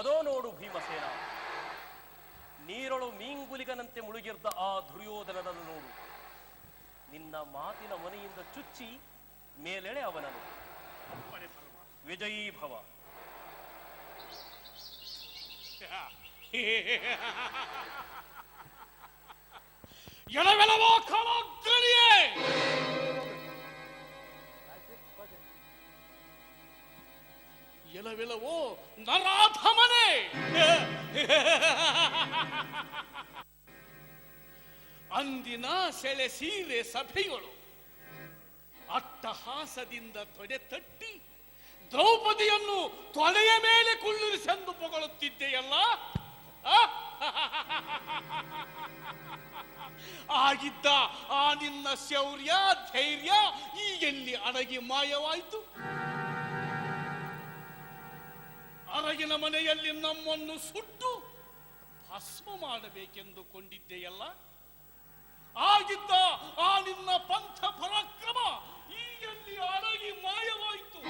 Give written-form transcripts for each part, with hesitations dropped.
ಅದೋ ನೋಡು ಭೀಮಸೇನ, ನೀರೊಳು ಮೀಂಗುಲಿಗನಂತೆ ಮುಳುಗಿರ್ದ ಆ ದುರ್ಯೋಧನನನ್ನು ನೋಡು. ನಿನ್ನ ಮಾತಿನ ಮನೆಯಿಂದ ಚುಚ್ಚಿ ಮೇಲೆಳೆ ಅವನನ್ನು. ವಿಜಯೀ ಭವ. ಎಳವೆಳವೋ ಕಾಲಾಗ್ರಣಿಯೇ, ಎಳವೆಳವೋ ನರಾಧಮನೆ, ಅಂದಿನ ಸೆಳೆ ಸೀರೆ ಸಭೆಗಳು ಅಟ್ಟಹಾಸದಿಂದ ತೊಡೆ ತಟ್ಟಿ ದ್ರೌಪದಿಯನ್ನು ತೊಡೆಯ ಮೇಲೆ ಕುಳ್ಳಿರಿಸೆಂದು ಪೊಗಳುತ್ತಿದ್ದೆಯಲ್ಲ. ಆಗಿದ್ದ ಆ ನಿನ್ನ ಶೌರ್ಯ ಧೈರ್ಯ ಈಗೆಲ್ಲಿ ಅಡಗಿ ಮಾಯವಾಯಿತು? ಅರಗಿನ ಮನೆಯಲ್ಲಿ ನಮ್ಮನ್ನು ಸುಟ್ಟು ಭಸ್ಮ ಮಾಡಬೇಕೆಂದುಕೊಂಡಿದ್ದೆಯಲ್ಲ. ಆಗಿದ್ದ ಆ ನಿನ್ನ ಪಂಥ ಪರಾಕ್ರಮ ಈಗೆಲ್ಲಿ ಅಡಗಿ ಮಾಯವಾಯಿತು?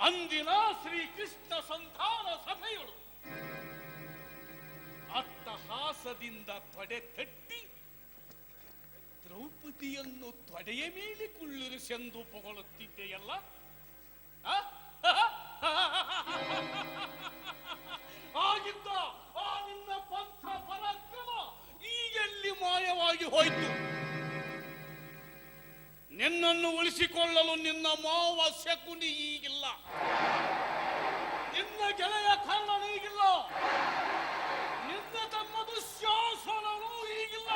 ಅಂದಿನ ಶ್ರೀಕೃಷ್ಣ ಸಂಧಾನ ಸಭೆಗಳು ಅಟ್ಟಹಾಸದಿಂದ ತೊಡೆ ತಟ್ಟಿ ದ್ರೌಪದಿಯನ್ನು ತೊಡೆಯ ಮೇಲೆ ಕುಳ್ಳಿರಿಸೆಂದು ಪೊಗಳುತ್ತಿದ್ದೆಯಲ್ಲ. ಆಗಿದ್ದ ಆ ನಿನ್ನ ಪಂಥ ಪರಾಕ್ರಮ ಈಗೆಲ್ಲಿ ಮಾಯವಾಗಿ ಹೋಯಿತು? ನಿನ್ನನ್ನು ಉಳಿಸಿಕೊಳ್ಳಲು ನಿನ್ನ ಮಾವ ಶಕುನಿ ಈಗಿಲ್ಲ, ನಿನ್ನ ಗೆಳೆಯ ಕರ್ಣನು ಈಗಿಲ್ಲ, ನಿನ್ನ ತಮ್ಮ ದುಶ್ಯಾಸನನೂ ಈಗಿಲ್ಲ.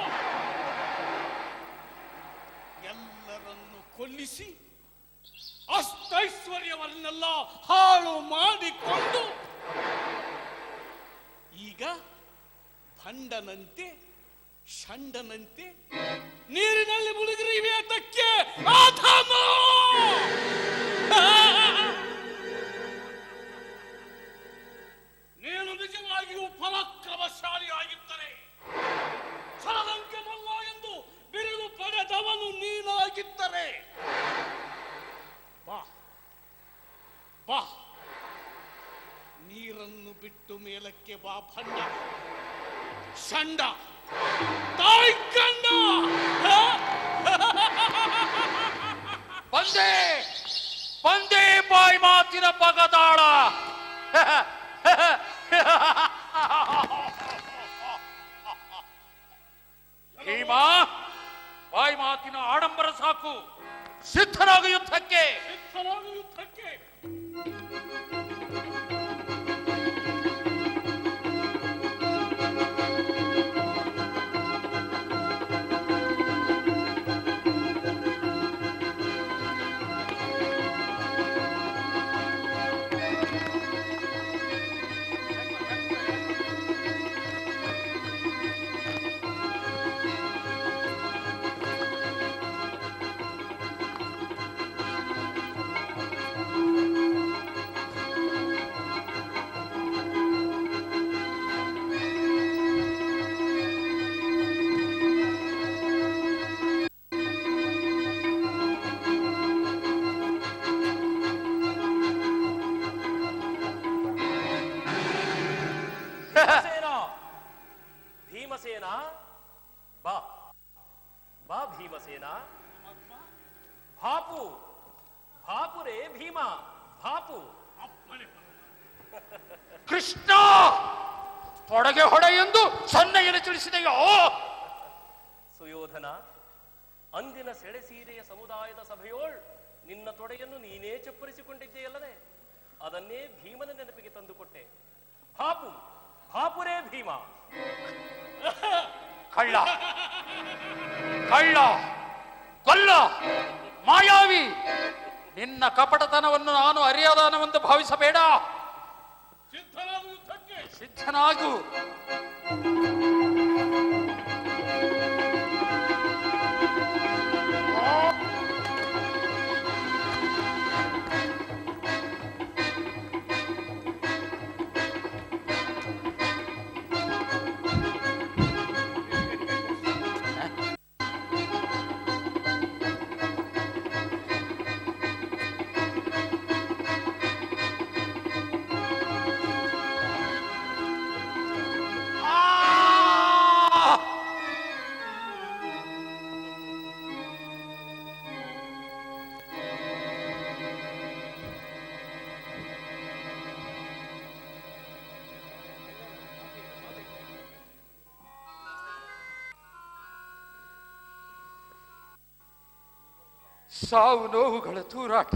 ಎಲ್ಲರನ್ನು ಕೊಲ್ಲಿಸಿ ಅಷ್ಟೈಶ್ವರ್ಯವನ್ನೆಲ್ಲ ಹಾಳು ಮಾಡಿಕೊಂಡು ಈಗ ಭಂಡನಂತೆ ಷಂಡನಂತೆ ನೀರಿನಲ್ಲಿ ಮುಳುಗಿರಿವೆ ಅದಕ್ಕೆ ಆಧಾಮ. ನೀನು ನಿಜವಾಗಿಯೂ ಪರಾಕ್ರಮಶಾಲಿಯಾಗಿದ್ದರೆ ಛಲದಂಕೆ ಮಲ್ಲ ಎಂದು ಬಿರುದು ಪಡೆದವನು ನೀನಾಗಿದ್ದರೆ ಬಾ ಬಾ, ನೀರನ್ನು ಬಿಟ್ಟು ಮೇಲಕ್ಕೆ ಬಾ ಭಂಡ ಷಂಡ ತಾಯ್ಕಂಡ. ಬಂದೆ ಬಂದೆ ಬಾಯಿ ಮಾತಿನ ಪಗದಾಳ. ಭೀಮಾ, ಬಾಯಿ ಮಾತಿನ ಆಡಂಬರ ಸಾಕು. ಸಿದ್ಧನಾಗು ಯುದ್ಧಕ್ಕೆ, ಸಿದ್ಧನಾಗು ಯುದ್ಧಕ್ಕೆ. ಭೀಮಸೇನ, ಬಾ ಬಾ ಭೀಮಸೇನ. ಭಾಪು ಭಾಪು ರೇ ಭೀಮ, ಭಾಪು. ಕೃಷ್ಣ ತೊಡಗೆ ಹೊಡೆ ಎಂದು ಸನ್ನೆಯನ್ನು ತಿಳಿಸಿದೆಯೋ? ಸುಯೋಧನ, ಅಂದಿನ ಸೆಳೆಸೀರೆಯ ಸಮುದಾಯದ ಸಭೆಯೋಳ್ ನಿನ್ನ ತೊಡೆಯನ್ನು ನೀನೇ ಚಪ್ಪರಿಸಿಕೊಂಡಿದ್ದೆಯಲ್ಲದೆ, ಅದನ್ನೇ ಭೀಮನ ನೆನಪಿಗೆ ತಂದುಕೊಟ್ಟೆ. ಭಾಪು ಭಾಪುರೇ ಭೀಮ. ಕಳ್ಳ ಕಳ್ಳ ಕೊಲ್ಲ ಮಾಯಾವಿ, ನಿನ್ನ ಕಪಟತನವನ್ನು ನಾನು ಅರಿಯದಾನವೆಂದು ಭಾವಿಸಬೇಡ. ಸಿದ್ಧನಾಗು. ಸಾವು ನೋವುಗಳ ತೂರಾಟ,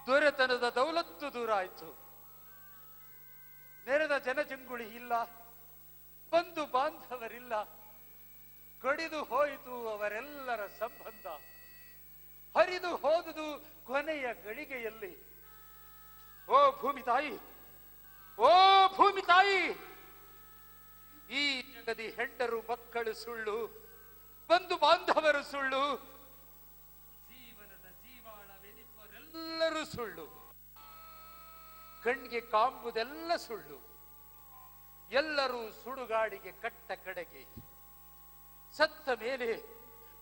ದೊರೆತನದ ದೌಲತ್ತು ದೂರ ಆಯಿತು. ನೆರೆದ ಜನಜಂಗುಳಿ ಇಲ್ಲ, ಬಂಧು ಬಾಂಧವರಿಲ್ಲ, ಕಡಿದು ಹೋಯಿತು ಅವರೆಲ್ಲರ ಸಂಬಂಧ. ಹರಿದು ಹೋದುದು ಕೊನೆಯ ಗಳಿಗೆಯಲ್ಲಿ. ಓ ಭೂಮಿ ತಾಯಿ, ಓ ಭೂಮಿ ತಾಯಿ, ಈ ಜಗದಿ ಹೆಂಡರು ಮಕ್ಕಳು ಸುಳ್ಳು, ಬಂಧು ಬಾಂಧವರು ಸುಳ್ಳು, ಜೀವನದ ಜೀವಾಳವೆನಿಪರೆಲ್ಲರೂ ಸುಳ್ಳು, ಕಣ್ಣಿಗೆ ಕಾಂಬುದೆಲ್ಲ ಸುಳ್ಳು, ಎಲ್ಲರೂ ಸುಡುಗಾಡಿಗೆ ಕಟ್ಟ ಕಡೆಗೆ. ಸತ್ತ ಮೇಲೆ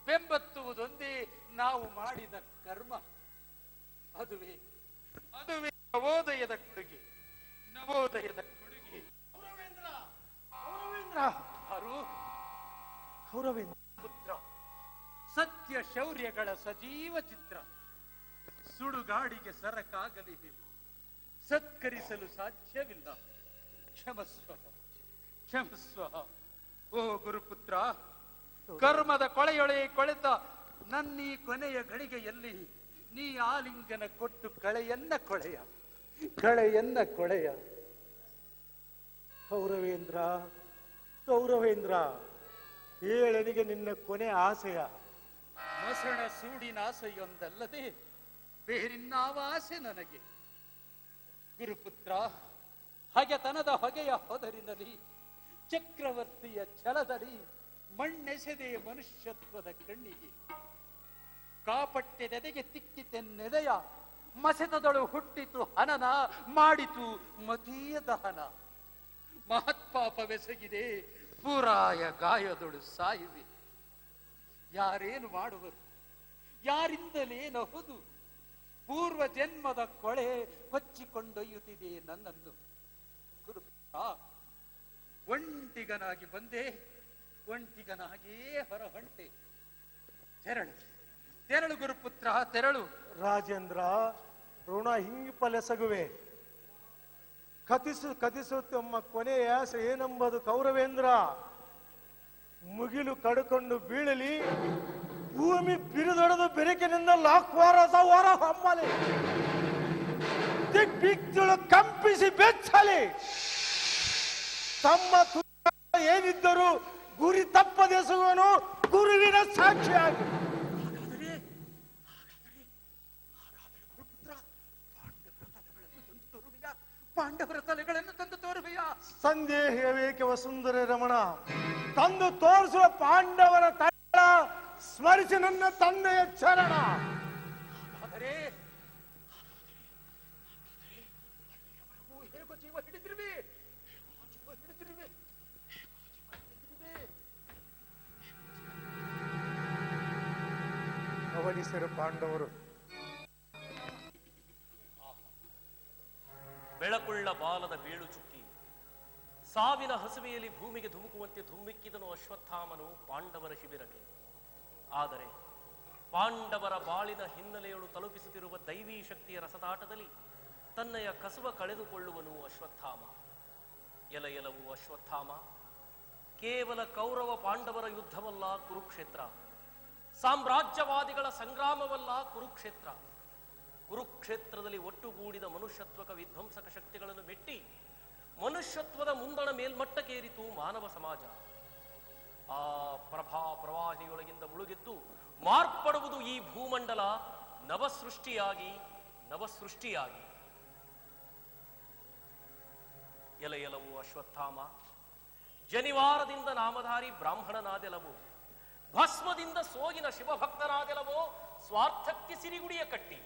ಬೆಂಬತ್ತುವುದೊಂದೇ ನಾವು ಮಾಡಿದ ಕರ್ಮ. ಅದುವೇ ಅದುವೇ ನವೋದಯದ ಕೊಡುಗೆ, ನವೋದಯದ ಕೊಡುಗೆ. ಪುತ್ರ ಸತ್ಯ ಶೌರ್ಯಗಳ ಸಜೀವ ಚಿತ್ರ. ಸುಡುಗಾಡಿಗೆ ಸರಕಾಗಲಿದೆ, ಸತ್ಕರಿಸಲು ಸಾಧ್ಯವಿಲ್ಲ. ಕ್ಷಮಸ್ವ, ಕ್ಷಮಸ್ವ. ಓ ಗುರುಪುತ್ರ, ಕರ್ಮದ ಕೊಳೆಯೊಳೆ ಕೊಳೆತ ನನ್ನೀ ಕೊನೆಯ ಗಳಿಗೆಯಲ್ಲಿ ನೀ ಆಲಿಂಗನ ಕೊಟ್ಟು ಕಳೆಯನ್ನ ಕೊಳೆಯ, ಕಳೆಯನ್ನ ಕೊಳೆಯ. ಕೌರವೇಂದ್ರ, ಕೌರವೇಂದ್ರ, ಹೇಳನಿಗೆ ನಿನ್ನ ಕೊನೆ ಆಸೆಯ. ಮಸಣ ಸೂಡಿನ ಆಸೆಯೊಂದಲ್ಲದೆ ಬೇರಿನ್ನಾವ ಆಸೆ ನನಗೆ. ಗುರುಪುತ್ರ, ಹಗೆತನದ ಹೊಗೆಯ ಹೊದರಿನಲ್ಲಿ, ಚಕ್ರವರ್ತಿಯ ಛಲದಲ್ಲಿ ಮಣ್ಣೆಸೆದೆ ಮನುಷ್ಯತ್ವದ ಕಣ್ಣಿಗೆ. ಕಾಪಟ್ಟೆದೆಗೆ ತಿಕ್ಕಿತೆನ್ನೆದೆಯ, ಮಸೆತದಳು ಹುಟ್ಟಿತು ಹನನ, ಮಾಡಿತು ಮತೀಯ ದಹನ. ಮಹತ್ಪಾಪವೆಸಗಿದೆ, ಪೂರಾಯ ಗಾಯದೊಳು ಸಾಯುವೆ. ಯಾರೇನು ಮಾಡುವರು, ಯಾರಿಂದಲೇನಹುದು? ಪೂರ್ವ ಜನ್ಮದ ಕೊಳೆ ಕೊಚ್ಚಿಕೊಂಡೊಯ್ಯುತ್ತಿದೆ ನನ್ನನ್ನು. ಗುರುಪುತ್ರ, ಒಂಟಿಗನಾಗಿ ಬಂದೆ, ಒಂಟಿಗನಾಗೇ ಹೊರಹೊಂಟೆ. ತೆರಳು, ತೆರಳು ಗುರುಪುತ್ರ, ತೆರಳು. ರಾಜೇಂದ್ರ, ಋಣ ಹಿಂಗಿಪಲೆಸಗುವೆ. ಕಥಿಸು ತಮ್ಮ ಕೊನೆಯ ಆಸೆ ಏನೆಂಬುದು ಕೌರವೇಂದ್ರ. ಮುಗಿಲು ಕಡ್ಕೊಂಡು ಬೀಳಲಿ, ಭೂಮಿ ಬಿರುದೊಡೆದು ಬೆರಕಿನಿಂದ ಲಾಕ್ವಾರದ ಹೊರ ಹೊಮ್ಮಲಿ, ದಿಗ್ಬಿಚ್ಚಳು ಕಂಪಿಸಿ ಬೆಚ್ಚಲಿ. ತಮ್ಮ ಏನಿದ್ದರೂ ಗುರಿ ತಪ್ಪದೆಸುವನು ಗುರುವಿನ ಸಾಕ್ಷಿಯಾಗಿ. ಪಾಂಡವರ ತಲೆಗಳನ್ನು ತಂದು ತೋರುವೆಯ? ಸಂದೇಹವೇಕೆ ವಸುಂಧರೆ ರಮಣ, ತಂದು ತೋರಿಸುವ ಪಾಂಡವರ ತಳ ಸ್ಮರಿಸಿ ನನ್ನ ತಂದೆಯ ಚರಣ. ಆದರೆ ಹೇಗೋ ಜೀವ ಹಿಡಿದಿರುವೆ, ಅವನಿಸರು ಪಾಂಡವರು. ಬೆಳಕುಳ್ಳ ಬಾಲದ ಬೇಳು ಚುಕ್ಕಿ, ಸಾವಿನ ಹಸುವೆಯಲ್ಲಿ ಭೂಮಿಗೆ ಧುಮುಕುವಂತೆ ಧುಮ್ಮಿಕ್ಕಿದನು ಅಶ್ವತ್ಥಾಮನು ಪಾಂಡವರ ಶಿಬಿರಕ್ಕೆ. ಆದರೆ ಪಾಂಡವರ ಬಾಳಿನ ಹಿನ್ನೆಲೆಯಳು ತಲುಪಿಸುತ್ತಿರುವ ದೈವೀ ಶಕ್ತಿಯ ರಸದಾಟದಲ್ಲಿ ತನ್ನಯ ಕಸುವ ಕಳೆದುಕೊಳ್ಳುವನು ಅಶ್ವತ್ಥಾಮ. ಎಲವು ಅಶ್ವತ್ಥಾಮ, ಕೇವಲ ಕೌರವ ಪಾಂಡವರ ಯುದ್ಧವಲ್ಲ ಕುರುಕ್ಷೇತ್ರ, ಸಾಮ್ರಾಜ್ಯವಾದಿಗಳ ಸಂಗ್ರಾಮವಲ್ಲ ಕುರುಕ್ಷೇತ್ರ. ಕುರುಕ್ಷೇತ್ರದಲ್ಲಿ ಒಟ್ಟುಗೂಡಿದ ಮನುಷ್ಯತ್ವಕ ವಿಧ್ವಂಸಕ ಶಕ್ತಿಗಳನ್ನು ಮೆಟ್ಟಿ ಮನುಷ್ಯತ್ವದ ಮುಂದಣ ಮೇಲ್ಮಟ್ಟಕ್ಕೇರಿತು ಮಾನವ ಸಮಾಜ. ಆ ಪ್ರಭಾ ಪ್ರವಾಹಿಯೊಳಗಿಂದ ಮುಳುಗೆದ್ದು ಮಾರ್ಪಡುವುದು ಈ ಭೂಮಂಡಲ ನವಸೃಷ್ಟಿಯಾಗಿ ನವಸೃಷ್ಟಿಯಾಗಿ. ಎಲವು ಅಶ್ವತ್ಥಾಮ, ಜನಿವಾರದಿಂದ ನಾಮಧಾರಿ ಬ್ರಾಹ್ಮಣನಾದೆಲವೋ, ಭಸ್ಮದಿಂದ ಸೋಗಿನ ಶಿವಭಕ್ತನಾದೆಲವೋ, ಸ್ವಾರ್ಥಕ್ಕೆ ಸಿರಿಗುಡಿಯ ಕಟ್ಟಿ.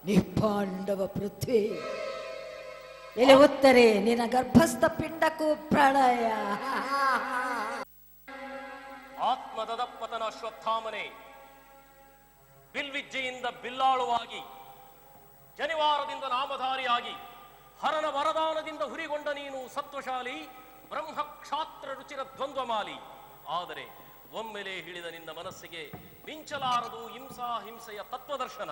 ನಿಪಾಂಡವ ಪೃಥ್ವಿ, ಎಲೆ ಉತ್ತರೆ ನಿನ್ನ ಗರ್ಭಸ್ಥ ಪಿಂಡಕ್ಕೂ ಪ್ರಳಯ. ಆತ್ಮದದಪ್ಪತನ ಅಶ್ವತ್ಥಾಮನೆ, ಬಿಲ್ವಿಜ್ಜೆಯಿಂದ ಬಿಲ್ಲಾಳುವಾಗಿ, ಜನಿವಾರದಿಂದ ನಾಮಧಾರಿಯಾಗಿ, ಹರನ ವರದಾನದಿಂದ ಹುರಿಗೊಂಡ ನೀನು ಸತ್ವಶಾಲಿ, ಬ್ರಹ್ಮ ಕ್ಷಾತ್ರ ರುಚಿರ ದ್ವಂದ್ವಮಾಲಿ. ಆದರೆ ಒಮ್ಮೆಲೆ ಹಿಡಿದ ನಿನ್ನ ಮನಸ್ಸಿಗೆ ಮಿಂಚಲಾರದು ಹಿಂಸಾ ಹಿಂಸೆಯ ತತ್ವದರ್ಶನ.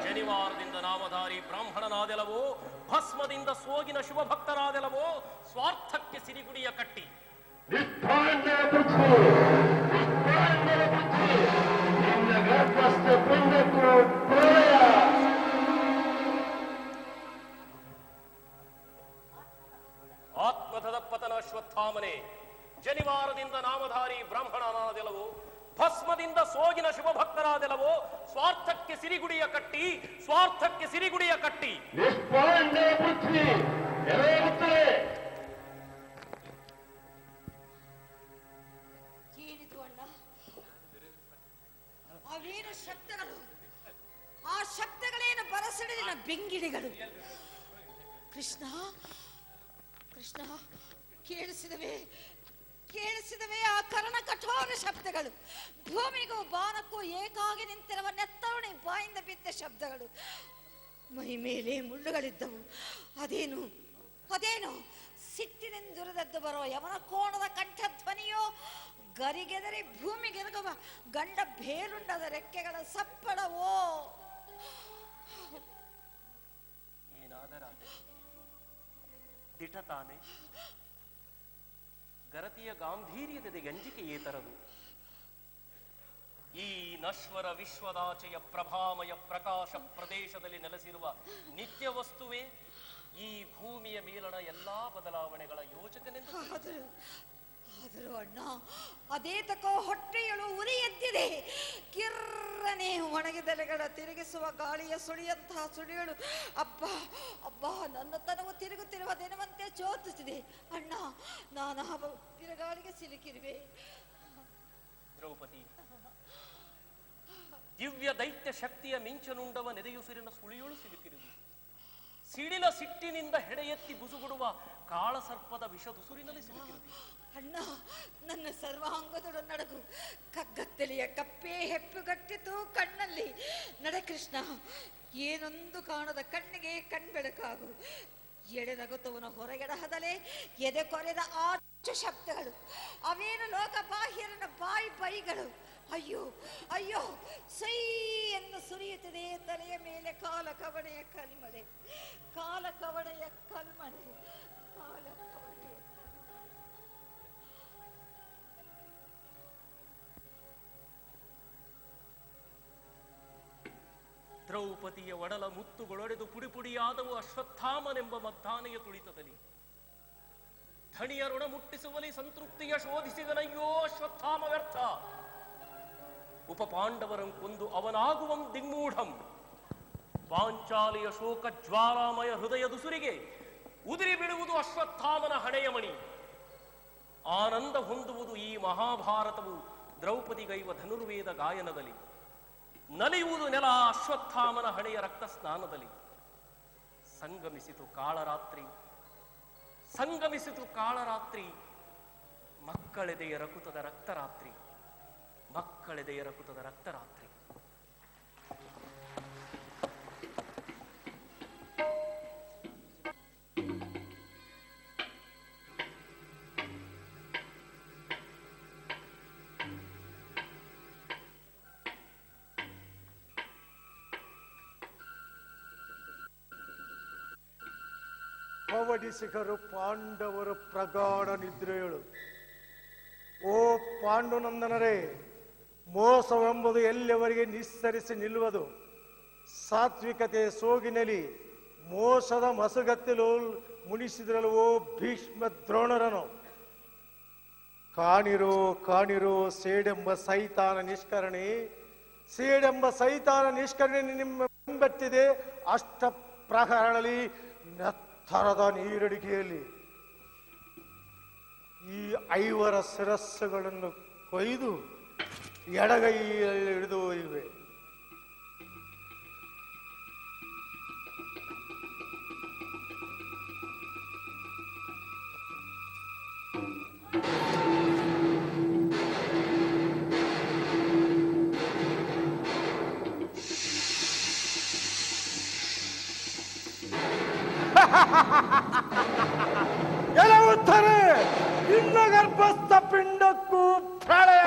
ಜನಿವಾರದಿಂದ ನಾಮಧಾರಿ ಬ್ರಾಹ್ಮಣನಾದೆಲವೋ, ಭಸ್ಮದಿಂದ ಸೋಗಿನ ಶುಭ ಭಕ್ತರಾದೆಲವೋ, ಸ್ವಾರ್ಥಕ್ಕೆ ಸಿರಿಗುಡಿಯ ಕಟ್ಟಿ. ಆತ್ಮಧದ ಪತನ ಅಶ್ವತ್ಥಾಮನೆ, ಜನಿವಾರದಿಂದ ನಾಮಧಾರಿ ಬ್ರಾಹ್ಮಣನಾದೆಲವೋ, ಭಸ್ಮದಿಂದ ಸೋಗಿನ ಶುಭ ಭಕ್ತರಾದೆಲವೋ, ಸ್ವಾರ್ಥಕ್ಕೆ ಸಿರಿಗುಡಿಯ ಕಟ್ಟಿ, ಸ್ವಾರ್ಥಕ್ಕೆ ಸಿರಿಗುಡಿಯ ಕಟ್ಟಿ. ಏನಿದು ಅಣ್ಣ? ಅವೇನು ಶಬ್ದಗಳು? ಆ ಶಬ್ದಗಳೇನು ಬರಸಿಡಿನ ಬೆಂಗಿಡಿಗಳು? ಕೃಷ್ಣ ಕೃಷ್ಣ, ಕೇಳಿಸಿದವೇ ಕೇಳಿಸಿದವೇ ಆ ಕರ್ಣ ಕಠೋರ ಶಬ್ದಗಳು. ಭೂಮಿಗೂ ಬಾನಕ್ಕೂ ಏಕಾಗಿ ನಿಂತಿರುವ ನೆತ್ತರುಣಿ ಬಾಯಿಂದ ಬಿದ್ದ ಶಬ್ದಗಳು. ಮೈ ಮೇಲೆ ಮುಳ್ಳುಗಳಿದ್ದವು. ಅದೇನು ಅದೇನು ಸಿಟ್ಟಿನಿಂದುರಿದದ್ದು ಬರೋ ಯವನ ಕೋಣದ ಕಂಠಧ್ವನಿಯೋ, ಗರಿಗೆದರಿ ಭೂಮಿಗೆರಗುವ ಗಂಡ ಬೇರುಂಡದ ರೆಕ್ಕೆಗಳ ಸಪ್ಪಳವೋ? ಏನಾದರ ದಿಟ ತಾನೆ, ಗರತಿಯ ಗಾಂಭೀರ್ಯದ ಗಂಜಿಕೆಯೇ ತರದು. ಈ ನಶ್ವರ ವಿಶ್ವದಾಚೆಯ ಪ್ರಭಾಮಯ ಪ್ರಕಾಶ ಪ್ರದೇಶದಲ್ಲಿ ನೆಲೆಸಿರುವ ನಿತ್ಯ ವಸ್ತುವೇ ಈ ಭೂಮಿಯ ಮೇಲಣ ಎಲ್ಲಾ ಬದಲಾವಣೆಗಳ ಯೋಚಕನೆಂದು. ಆದರೂ ಅಣ್ಣ, ಅದೇ ತಕೋ ಹೊಟ್ಟೆಯಳು ಉರಿ ಎದ್ದಿದೆ. ಕಿರ್ರನೆ ಒಣಗಿದೆಲೆಗಳ ತಿರುಗಿಸುವ ಗಾಳಿಯ ಸುಳಿಯಂತಹ ಸುಳಿಯಳು ಅಬ್ಬಾ ಅಬ್ಬಾ ನನ್ನ ತನವು ತಿರುಗುತ್ತಿರುವುದೆನ್ನುವಂತೆ ಚೋತಿಸಿದೆ. ಅಣ್ಣ, ನಾನು ತಿರುಗಾಳಿಗೆ ಸಿಲುಕಿರುವೆ. ದ್ರೌಪದಿ, ದಿವ್ಯ ದೈತ್ಯ ಶಕ್ತಿಯ ಮಿಂಚನುಂಡವ ನೆರೆಯುಸಿರಿನ ಸುಳಿಯೊಳು ಸಿಲುಕಿರುವುದು. ಸಿಡಿಲ ಸಿಟ್ಟಿನಿಂದ ಹೆಡೆ ಎತ್ತಿ ಬುಸುಗುಡುವ ಕಾಳಸರ್ಪದ ವಿಷದುಸುರಿನಲ್ಲಿ ಸಿಲುಕಿರುವುದು. ಅಣ್ಣ, ನನ್ನ ಸರ್ವಾಂಗದೊಡ ನಡಗು. ಕಗ್ಗತ್ತಲೆಯ ಕಪ್ಪೆ ಹೆಪ್ಪುಗಟ್ಟಿತು ಕಣ್ಣಲ್ಲಿ. ನಡೆ ಕೃಷ್ಣ, ಏನೊಂದು ಕಾಣದ ಕಣ್ಣಿಗೆ ಕಣ್ಬೆಳಕಾಗು. ಎಡೆನಗುತ್ತವನ ಹೊರಗೆಡಹದಲೇ ಎದೆ ಕೊರೆದ ಆಚು ಶಬ್ದಗಳು. ಅವೇನು ಲೋಕ ಬಾಹ್ಯರನ ಬಾಯಿ ಬೈಗಳು. ಅಯ್ಯೋ ಅಯ್ಯೋ, ಸೈ ಎಂದು ಸುರಿಯುತ್ತದೆ ತಲೆಯ ಮೇಲೆ ಕಾಲ ಕವಣೆಯ ಕಲ್ಮಳೆ, ಕಾಲ ಕವಣೆಯ ಕಲ್ಮಳೆ, ಕಾಲ ಕವಣೆಯ. ದ್ರೌಪದಿಯ ಒಡಲ ಮುತ್ತುಗಳೊಡೆದು ಪುಡಿಪುಡಿಯಾದವು ಅಶ್ವತ್ಥಾಮನೆಂಬ ಮದ್ದಾನೆಯ ತುಳಿತದಲ್ಲಿ. ಧಣಿಯ ಋಣ ಮುಟ್ಟಿಸುವಲಿ ಸಂತೃಪ್ತಿಯ ಶೋಧಿಸಿದನಯ್ಯೋ ಅಶ್ವತ್ಥಾಮ ವ್ಯರ್ಥ. ಉಪಪಾಂಡವರಂ ಕೊಂದು ಅವನಾಗುವಂ ದಿಗ್ಮೂಢಂ. ಪಾಂಚಾಲಿಯ ಶೋಕ ಜ್ವಾಲಾಮಯ ಹೃದಯ ದುಸುರಿಗೆ ಉದಿರಿ ಬಿಡುವುದು ಅಶ್ವತ್ಥಾಮನ ಹಣೆಯ ಮಣಿ. ಆನಂದ ಹೊಂದುವುದು ಈ ಮಹಾಭಾರತವು ದ್ರೌಪದಿಗೈವ ಧನುರ್ವೇದ ಗಾಯನದಲ್ಲಿ. ನಲಿಯುವುದು ನೆಲ ಅಶ್ವತ್ಥಾಮನ ಹಣೆಯ ರಕ್ತ ಸ್ನಾನದಲ್ಲಿ. ಸಂಗಮಿಸಿತು ಕಾಳರಾತ್ರಿ, ಸಂಗಮಿಸಿತು ಕಾಳರಾತ್ರಿ, ಮಕ್ಕಳೆದೆಯ ರಕುತದ ರಕ್ತರಾತ್ರಿ, ಮಕ್ಕಳೆದೆಯ ರಕುತದ ರಕ್ತರಾತ್ರಿ. ಪವಡಿಸಿಗರು ಪಾಂಡವರು ಪ್ರಗಾಢ ನಿದ್ರೆಯಳು. ಓ ಪಾಂಡುನಂದನರೇ, ಮೋಸವೆಂಬುದು ಎಲ್ಲಿಯವರೆಗೆ ನಿಸ್ಸರಿಸಿ ನಿಲ್ಲುವುದು? ಸಾತ್ವಿಕತೆ ಸೋಗಿನಲಿ ಮೋಸದ ಮಸುಗತ್ತಿಲು ಮುನಿಸಿದ್ರಲ್ವೋ ಭೀಷ್ಮ ದ್ರೋಣರನು. ಕಾಣಿರೋ ಕಾಣಿರೋ ಸೇಡೆಂಬ ಸೈತಾನ ನಿಷ್ಕರಣೆ, ಸೇಡೆಂಬ ಸೈತಾನ ನಿಷ್ಕರಣೆ ನಿಮ್ಮ ಬೆಂಬೆಟ್ಟಿದೆ ಅಷ್ಟ ಪ್ರಹರಳಲಿ ನೆತ್ತರದ ನೀರಡಿಕೆಯಲ್ಲಿ. ಈ 5 ಶಿರಸ್ಸುಗಳನ್ನು ಕೊಯ್ದು ಎಡಗೈಯಲ್ಲಿ ಹಿಡಿದು ಇವೆ. ಎಲವುತ್ತಾರೆ ಇನ್ನ ಗರ್ಭಸ್ಥ ಪಿಂಡಕ್ಕೂ ಪ್ರಳಯ.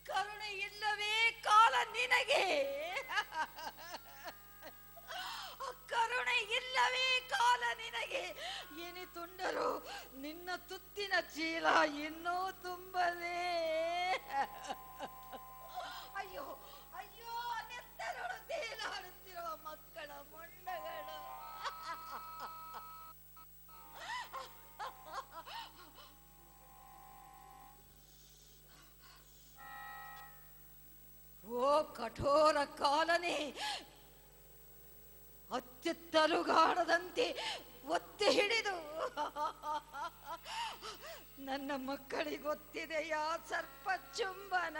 ಕರುಣೆ ಇಲ್ಲವೇ ಕಾಲ ನಿನಗೆ? ಕರುಣೆ ಇಲ್ಲವೇ ಕಾಲ ನಿನಗೆ? ಎನಿತುಂಡರು ನಿನ್ನ ತುತ್ತಿನ ಚೀಲ ಇನ್ನೂ ತುಂಬಲೇ. ಅಯ್ಯೋ ಅಯ್ಯೋ, ನೆತ್ತರಳು ತೇಲಾಡುತ್ತಿರುವ ಮಕ್ಕಳ ಮೊಂಡಗಳು. ಓ ಕಠೋರ ಕಾಲನೇ, ಅತ್ಯುತ್ತಲುಗಾಡದಂತೆ ಒತ್ತಿ ಹಿಡಿದು ನನ್ನ ಮಕ್ಕಳಿಗೊತ್ತಿದೆಯಾ ಸರ್ಪ ಚುಂಬನ?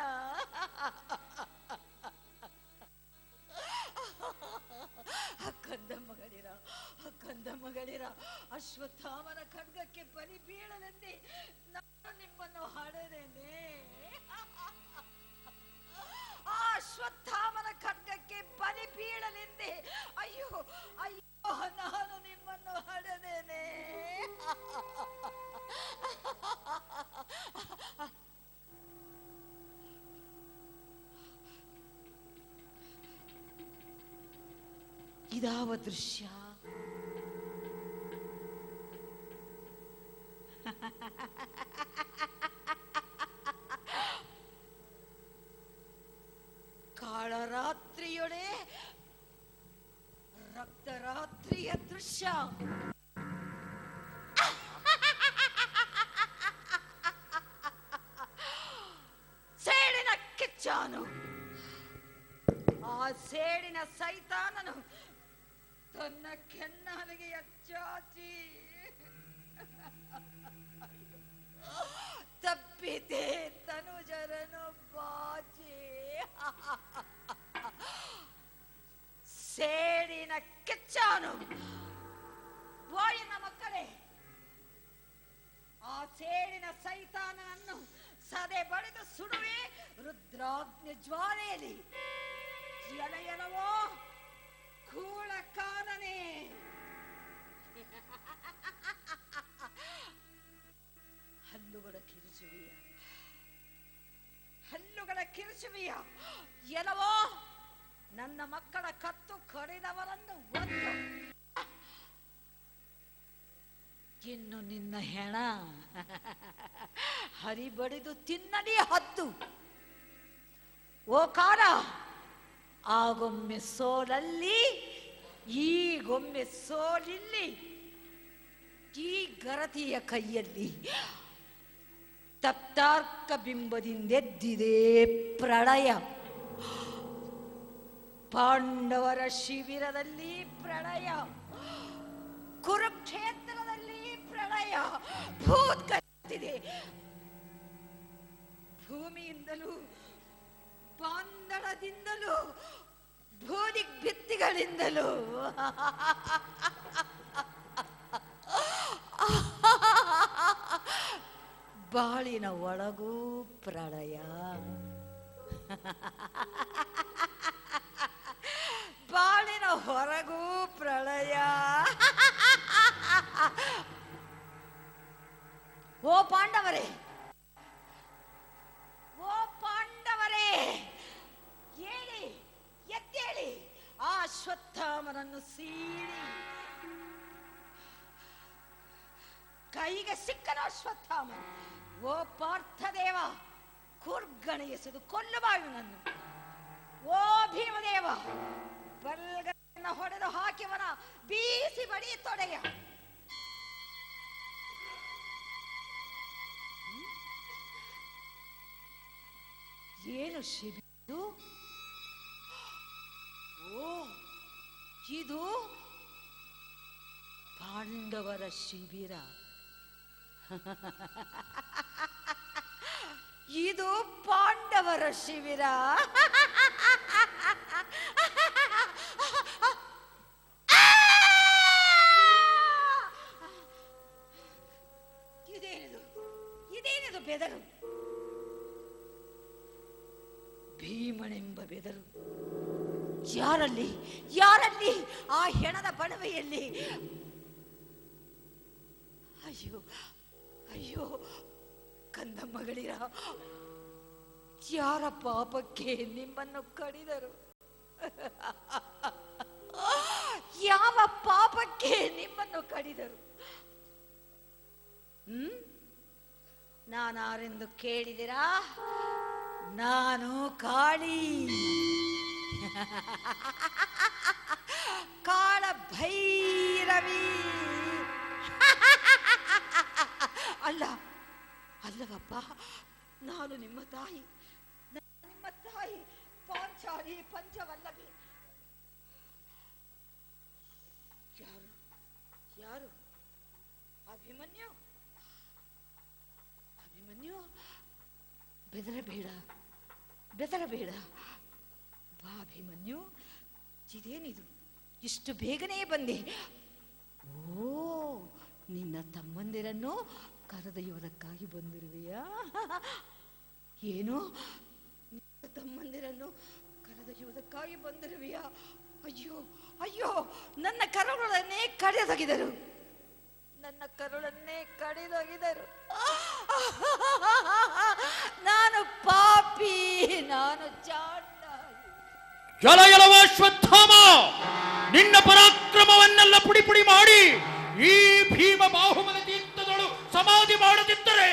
ಕಂದ ಮಗಳಿರ ಅಶ್ವತ್ಥಾಮನ ಖಡ್ಗಕ್ಕೆ ಬಲಿ ಬೀಳಲೆಂದೇ ನಾನು ನಿಮ್ಮನ್ನು ಹಾಡದೇನೆ. ಆ ಅಶ್ವತ್ಥಾಮನ ಖಡ್ಗಕ್ಕೆ ಬಲಿ ಬೀಳಲೆಂದೇ ಅಯ್ಯೋ ಅಯ್ಯೋ ನಾನು ನಿಮ್ಮನ್ನು ಹಡೆದೇನೆ. ಇದಾವ ದೃಶ್ಯ? ಕಾಳರಾತ್ರಿಯೊಡೆ ರಕ್ತರಾತ್ರಿಯ ದೃಶ್ಯ. ಸೇಡಿನ ಕಿಚ್ಚಾನು, ಆ ಸೇಡಿನ ಸೈತಾನನು ತನ್ನ ಕೆನ್ನಾಲಿಗೆ ಚಾಚಿ ತಪ್ಪಿತೆ ತನುಜರನು ಬಾಚಿ. ಸೇಡಿನ ಕಿಚ್ಚಾನು. ಓಯನ ಮಕ್ಕಳೇ, ಆ ಸೇಡಿನ ಸೈತಾನನನ್ನು ಸದೆ ಬಡಿದು ಸುಡುವೆ ರುದ್ರಾಗ್ನಿ ಜ್ವಾಲೆಯಲ್ಲಿ. ಎಲವೋ ಕೂಳ ಕಾಲನೇ, ಹಲ್ಲುಗಳ ಕಿರುಚುವಿಯ ಎಲವೋ ನನ್ನ ಮಕ್ಕಳ ಕತ್ತು ಕಡಿದವರನ್ನು ಒಂದು. ಇನ್ನು ನಿನ್ನ ಹೆಣ ಹರಿಬಡಿದು ತಿನ್ನಲಿ ಹದ್ದು. ಓ ಕಾಲ, ಆಗೊಮ್ಮೆ ಸೋಲಲ್ಲಿ, ಈಗೊಮ್ಮೆ ಸೋಲಿಲ್ಲಿ. ಈ ಗರತಿಯ ಕೈಯಲ್ಲಿ ತಪ್ತಾರ್ಕ ಬಿಂಬದಿಂದೆದ್ದಿದೆ ಪ್ರಳಯ. ಪಾಂಡವರ ಶಿಬಿರದಲ್ಲಿ ಪ್ರಳಯ, ಕುರುಕ್ಷೇತ್ರದಲ್ಲಿ ಪ್ರಳಯ ಭೂತ್ಕರಿಸಿದೆ. ಭೂಮಿಯಿಂದಲೂ ಪಾಂದಳದಿಂದಲೂ ಬೂದಿ ಭಿತ್ತಿಗಳಿಂದಲೂ ಬಾಳಿನ ಒಳಗೂ ಪ್ರಳಯ, ಬಾಳಿನ ಹೊರಗೂ ಪ್ರಳಯ. ಓ ಪಾಂಡವರೇ, ಓ ಪಾಂಡವರೇ, ಹೇಳಿ ಎದ್ದೇಳಿ. ಆ ಅಶ್ವತ್ಥಾಮನನ್ನು ಸೀಳಿ ಕೈಗೆ ಸಿಕ್ಕನ ಅಶ್ವತ್ಥಾಮ. ಓ ಪಾರ್ಥದೇವ, ಕುರ್ಗಣ ಎಸೆದು ಕೊಲ್ಲುವಾಯುನನ್ನು. ಓ ಭೀಮದೇವ, ಬಲ್ಗನ್ನ ಹೊಡೆದು ಹಾಕಿವನ ಬೀಸಿ ಬಡಿ ತೊಡೆಯ. ಏನು ಶಿಬಿರ? ಓ, ಇದು ಪಾಂಡವರ ಶಿಬಿರ. ಇದು ಪಾಂಡವರ ಶಿಬಿರ. ಇದೇನಿದು ಬೆದರು? ಭೀಮನೆಂಬ ಬೆದರು. ಯಾರಲ್ಲಿ ಯಾರಲ್ಲಿ ಆ ಹೆಣದ ಬಣವೆಯಲ್ಲಿ? ಅಯ್ಯೋ ಅಯ್ಯೋ ಕಂದಮ್ಮಗಳಿರ, ಯಾರ ಪಾಪಕ್ಕೆ ನಿಮ್ಮನ್ನು ಕಡಿದರು? ಯಾವ ಪಾಪಕ್ಕೆ ನಿಮ್ಮನ್ನು ಕಡಿದರು? ನಾನಾರೆಂದು ಕೇಳಿದಿರಾ? ನಾನು ಕಾಳಿ, ಕಾಳ ಭೈರವಿ. ಅಲ್ಲವಪ್ಪ, ನಾನು ನಿಮ್ಮ ತಾಯಿ, ನಿಮ್ಮ ತಾಯಿ ಪಾಂಚಾಲಿ ಪಂಚವಲ್ಲಭಿ. ಯಾರು ಯಾರು? ಅಭಿಮನ್ಯು? ಅಭಿಮನ್ಯು, ಬೆದರಬೇಡ, ಬೆದರಬೇಡ. ಬಾ ಅಭಿಮನ್ಯು, ಇದೇನಿದು? ಇಷ್ಟು ಬೇಗನೆ ಬಂದೆ? ಓ, ನಿನ್ನ ತಮ್ಮಂದಿರನ್ನು ಕರೆದೊಯ್ಯುವುದಕ್ಕಾಗಿ ಬಂದಿರುವೆಯಾ? ಏನು, ನಿನ್ನ ತಮ್ಮಂದಿರನ್ನು ಕರೆದೊಯ್ಯುವುದಕ್ಕಾಗಿ ಬಂದಿರುವೆಯಾ? ಅಯ್ಯೋ ಅಯ್ಯೋ, ನನ್ನ ಕರುಳನ್ನೇ ಕಡಿದೊಗೆದರು, ನನ್ನ ಕರುಳನ್ನೇ ಕಡಿದೊಗೆದರು. ನಾನು ಪಾಪಿ, ನಾನು ಚಾಂಡ. ಜಲಯಲವಾಶ್ವತ್ಥಾಮ, ನಿನ್ನ ಪರಾಕ್ರಮವನ್ನೆಲ್ಲ ಪುಡಿ ಪುಡಿ ಮಾಡಿ ಈ ಭೀಮ ಬಾಹುಬಲ ತೀರ್ಥದಳು ಸಮಾಧಿ ಮಾಡದಿದ್ದರೆ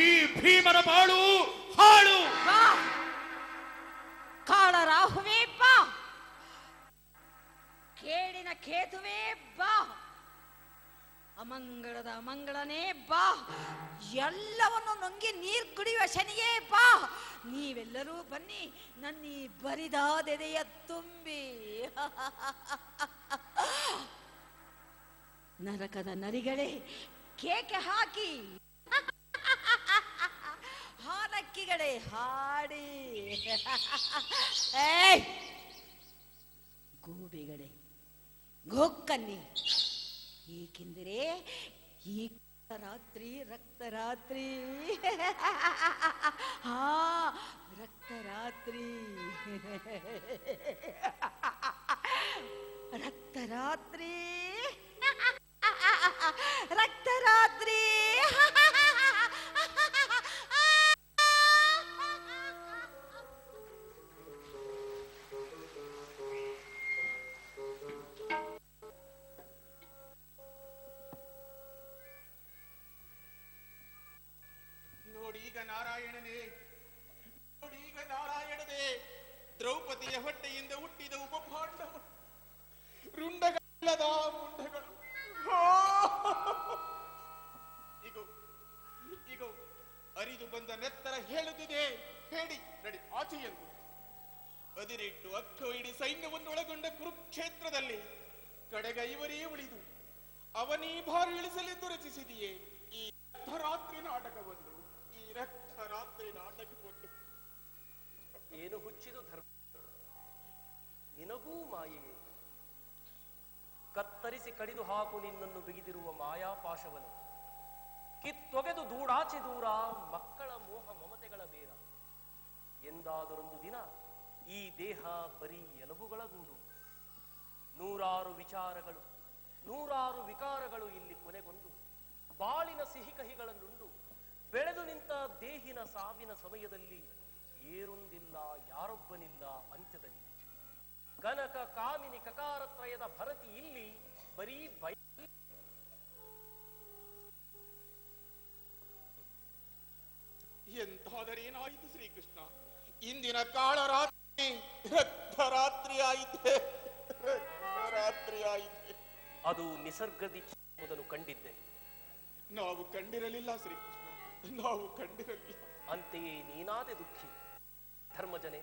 ಈ ಭೀಮನ ಬಾಳು ಹಾಳು. ಕಾಳ ರಾಹುವೇ ಬಾ, ಕೇಡಿನ ಕೇತುವೇ ಬಾ, ಅಮಂಗಳದ ಅಮಂಗಳನೇ ಬಾ, ಎಲ್ಲವನ್ನು ನುಂಗಿ ನೀರು ಕುಡಿಯುವ ಶನಿಯೇ ಬಾ. ನೀವೆಲ್ಲರೂ ಬನ್ನಿ ನನ್ನ ಈ ಬರಿದಾದೆದೆಯ ತುಂಬಿ. ನರಕದ ನರಿಗಳೇ ಕೇಕೆ ಹಾಕಿ, ಹಾನಕ್ಕಿಗಳೇ ಹಾಡಿ, ಗೂಬೆಗಳೇ ಗೋಕ್ಕನ್ನಿ, ಏಕೆಂದರೆ ಈ ರಾತ್ರಿ ರಕ್ತರಾತ್ರಿ. ಹಾ, ರಕ್ತರಾತ್ರಿ, ರಕ್ತರಾತ್ರಿ, ರಕ್ತರಾತ್ರಿ. ನೋಡೀಗ ನಾರಾಯಣನೇ, ನೋಡೀಗ ನಾರಾಯಣನೇ, ದ್ರೌಪದಿಯ ಹೊಟ್ಟೆಯಿಂದ ಹುಟ್ಟಿದ ಉಪಪಾಂಡವ ರುಂಡಗಳದ ಮುಂಡಗಳು. ಈಗ ಅರಿದು ಬಂದ ನೆತ್ತರ ಹೇಳುತ್ತಿದೆ. ಹೇಳಿ ನಡಿ ಆಚೆ ಎಂದು ಅದಿರಿಟ್ಟು ಅಕ್ಕ ಇಡೀ ಸೈನ್ಯವನ್ನು ಒಳಗೊಂಡ ಕುರುಕ್ಷೇತ್ರದಲ್ಲಿ ಕಡೆಗೈವರೇ ಉಳಿದು ಅವನೀ ಭಾರ ಇಳಿಸಲೆಂದು ರಚಿಸಿದೆಯೇ ಈ ರಕ್ತರಾತ್ರಿ ನಾಟಕವನ್ನು, ಈ ರಕ್ತರಾತ್ರಿ ನಾಟಕವನ್ನು. ಏನು ಹುಚ್ಚಿದು ಧರ್ಮ, ನಿನಗೂ ಮಾಯೆಯೇ. ಕತ್ತರಿಸಿ ಕಡಿದು ಹಾಕು ನಿನ್ನನ್ನು ಬಿಗಿದಿರುವ ಮಾಯಾಪಾಶವನ್ನು, ಕಿತ್ತೊಗೆದು ದೂಡಾಚೆ ದೂರ ಮಕ್ಕಳ ಮೋಹ ಮಮತೆಗಳ ಬೇರ. ಎಂದಾದರೊಂದು ದಿನ ಈ ದೇಹ ಬರೀ ಎಲುಬುಗಳ ಗೂಡು. ನೂರಾರು ವಿಚಾರಗಳು, ನೂರಾರು ವಿಕಾರಗಳು ಇಲ್ಲಿ ಕೊನೆಗೊಂಡು ಬಾಳಿನ ಸಿಹಿ ಕಹಿಗಳನ್ನುಂಡು ಬೆಳೆದು ನಿಂತ ದೇಹಿನ ಸಾವಿನ ಸಮಯದಲ್ಲಿ ಏರೊಂದಿಲ್ಲ, ಯಾರೊಬ್ಬನಿಲ್ಲ ಅಂತ್ಯದಲ್ಲಿ. ಕನಕ ಕಾಮಿನಿ ಕಕಾರತ್ರಯದ ಭರತಿ ಇಲ್ಲಿ ಬರೀ ಭಯ. ಎಂತಾದರೇನಾಯಿತು ಶ್ರೀಕೃಷ್ಣ? ಇಂದಿನ ಕಾಳರಾತ್ರಿ ರಕ್ತರಾತ್ರಿ ಆಯಿತೆ, ರಕ್ತರಾತ್ರಿ ಆಯಿತೆ. ಅದು ನಿಸರ್ಗದಿ ಮೊದಲು ಕಂಡಿದ್ದೆ, ನಾವು ಕಂಡಿರಲಿಲ್ಲ ಶ್ರೀಕೃಷ್ಣ, ನಾವು ಕಂಡಿರಲಿಲ್ಲ. ಅಂತೆಯೇ ನೀನಾದೆ ದುಃಖಿ. ಧರ್ಮಜನೆ,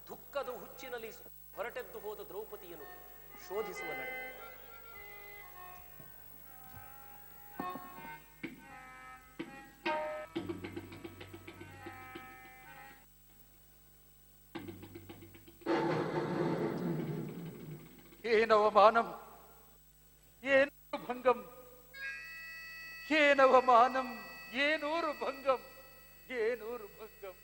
ದುಃಖದ ಹುಚ್ಚಿನಲ್ಲಿ ಹೊರಟೆದ್ದು ಹೋದ ದ್ರೌಪದಿಯನ್ನು ಶೋಧಿಸುವ ನಡೆ. ಏನವಮಾನಂ, ಏನೂರು ಭಂಗಂ, ಏನವಮಾನಂ, ಏನೂರು ಭಂಗಂ, ಏನೂರು ಭಂಗಂ.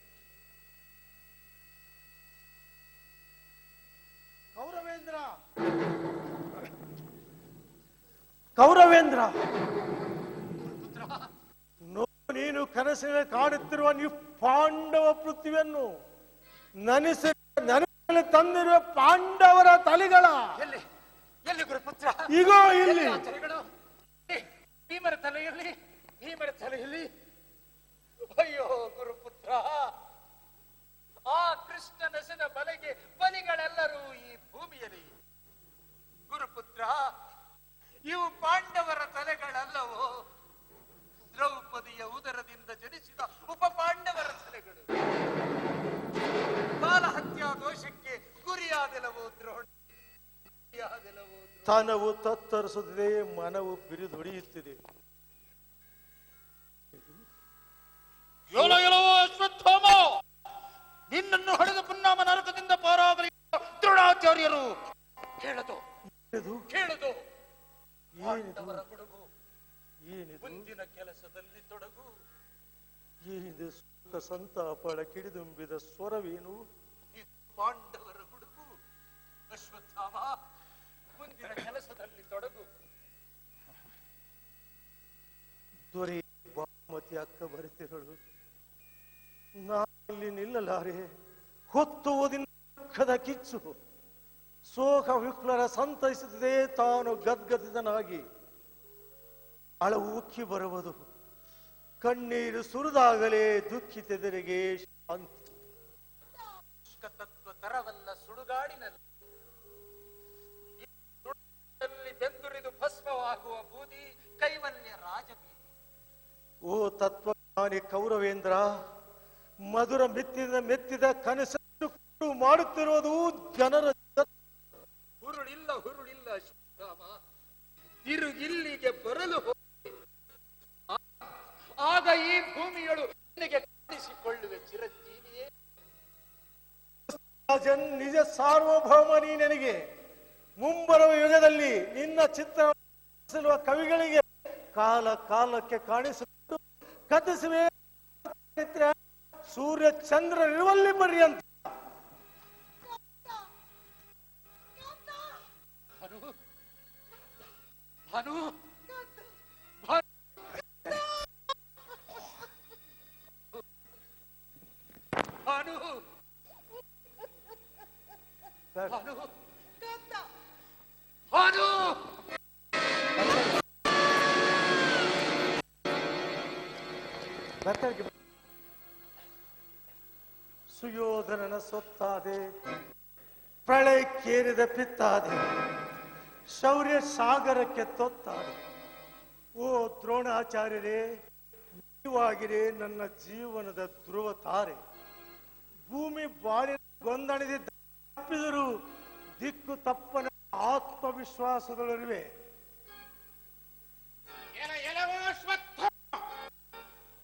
ಕೌರವೇಂದ್ರ, ನೀನು ಕನಸಿನ ಕಾಣುತ್ತಿರುವ ನೀವು ಪಾಂಡವ ಪೃಥ್ವಿಯನ್ನು ನನಸಲ್ಲಿ ತಂದಿರುವ ಪಾಂಡವರ ತಲೆಗಳ ಎಲ್ಲಿ ಎಲ್ಲಿ ಗುರುಪುತ್ರ? ಈಗೋ ಇಲ್ಲಿ ಭೀಮರ ತಲೆಯಲ್ಲಿ, ಭೀಮರ ತಲೆಯಲ್ಲಿ. ಅಯ್ಯೋ ಗುರುಪುತ್ರ, ಆ ಕೃಷ್ಣನಸನ ಬಲೆಗೆ ಬಲಿಗಳೆಲ್ಲರೂ ಈ ಭೂಮಿಯಲ್ಲಿ. ಗುರುಪುತ್ರ, ಇವು ಪಾಂಡವರ ತಲೆಗಳಲ್ಲವೋ? ದ್ರೌಪದಿಯ ಉದರದಿಂದ ಜನಿಸಿದ ಉಪ ಪಾಂಡವರ ತಲೆಗಳು. ಬಾಲಹತ್ಯಾ ದೋಷಕ್ಕೆ ಗುರಿಯಾದೆಲವೋ ದ್ರೋಣ, ತನವು ತತ್ತರಿಸುತ್ತಿದೆ, ಮನವು ಬಿರಿದೊಡೆಯುತ್ತಿದೆ. ಅಶ್ವತ್ಥಾಮ, ನಿನ್ನನ್ನು ಹೊಡೆದ ಪುನ್ನಾಮ ನರಕದಿಂದ ಪಾರಾಗಲಿ ದ್ರೋಣಾಚಾರ್ಯರು. ಕೇಳದು ಕೇಳದು, ಪಾಂಡವರ ಕೊಡುಗು, ಮುಂದಿನ ಕೆಲಸದಲ್ಲಿ ತೊಡಗು. ಏನಿದೆ ಸುಖ ಸಂತಾಪಳ ಕಿಡಿದುಂಬಿದ ಸ್ವರವೇನು? ಪಾಂಡವರ ಹುಡುಗು. ಅಶ್ವತ್ಥಾಮ, ಮುಂದಿನ ಕೆಲಸದಲ್ಲಿ ತೊಡಗು. ದೊರೆ ಬಾಮತಿ ಅಕ್ಕ ಬರುತ್ತಿರಳು. ನಾನಿಲ್ಲಿ ನಿಲ್ಲಲಾರೆ. ಹೊತ್ತು ದುಃಖದ ಕಿಚ್ಚು ಶೋಕ ವಿಕ್ಲರ ಸಂತೈಸುತ್ತದೆ. ತಾನು ಗದ್ಗದಿತನಾಗಿ ಅಳವು ಉಕ್ಕಿ ಬರುವುದು. ಕಣ್ಣೀರು ಸುರಿದಾಗಲೇ ದುಃಖಿತೆದರಿಗೆ ಶಾಂತಿ. ತತ್ವ ತರವಲ್ಲ ಸುಡುಗಾಡಿನಲ್ಲಿ ಬೆಂದುರಿದು ಭಸ್ಮವಾಗುವ ಬೂದಿ ಕೈವಲ್ಯ ರಾಜಬೀದಿ. ಓ ತತ್ವಜ್ಞಾನಿ ಕೌರವೇಂದ್ರ, ಮಧುರ ಮೆತ್ತಿದ ಕನಸನ್ನು ಮಾಡುತ್ತಿರುವುದು ಜನರ ಹುರುಳಿಲ್ಲ ಹುರುಳಿಲ್ಲ ಶ್ರೀರಾಮ, ತಿರುಗಿಲ್ಲಿಗೆ ಬರಲು ಹೋಗಿ ಆಗ ಈ ಭೂಮಿಯಳು ನಿನಗೆ ಕಾಣಿಸಿಕೊಳ್ಳುವೆ ಚಿರಂಜೀವಿಯೇ. ನಿಜ ಸಾರ್ವಭೌಮ ನೀ ನನಗೆ. ಮುಂಬರುವ ಯುಗದಲ್ಲಿ ನಿನ್ನ ಚಿತ್ರ ಕವಿಗಳಿಗೆ ಕಾಲ ಕಾಲಕ್ಕೆ ಕಾಣಿಸಿಕೊಂಡು ಕಥಿಸುವೆ. ಸೂರ್ಯ ಚಂದ್ರರಿರುವಲ್ಲಿ ಬರ್ರಿ ಅಂತ. ಭಾನು, ಭಾನು, ಭಾನು, ಭಾನು. ಸುಯೋಧನನ ಸೊತ್ತಾದೆ, ಪ್ರಳಯಕ್ಕೇರಿದ ಪಿತ್ತಾದೆ, ಶೌರ್ಯ ಸಾಗರಕ್ಕೆ ತೊತ್ತಾದೆ. ಓ ದ್ರೋಣಾಚಾರ್ಯರೇ, ನೀವಾಗಿರೇ ನನ್ನ ಜೀವನದ ಧ್ರುವ ತಾರೆ. ಭೂಮಿ ಬಾಳಿ ಗೊಂದಣಿದಿದ್ದರು ದಿಕ್ಕು ತಪ್ಪನ ಆತ್ಮವಿಶ್ವಾಸದಲ್ಲಿರುವೆ.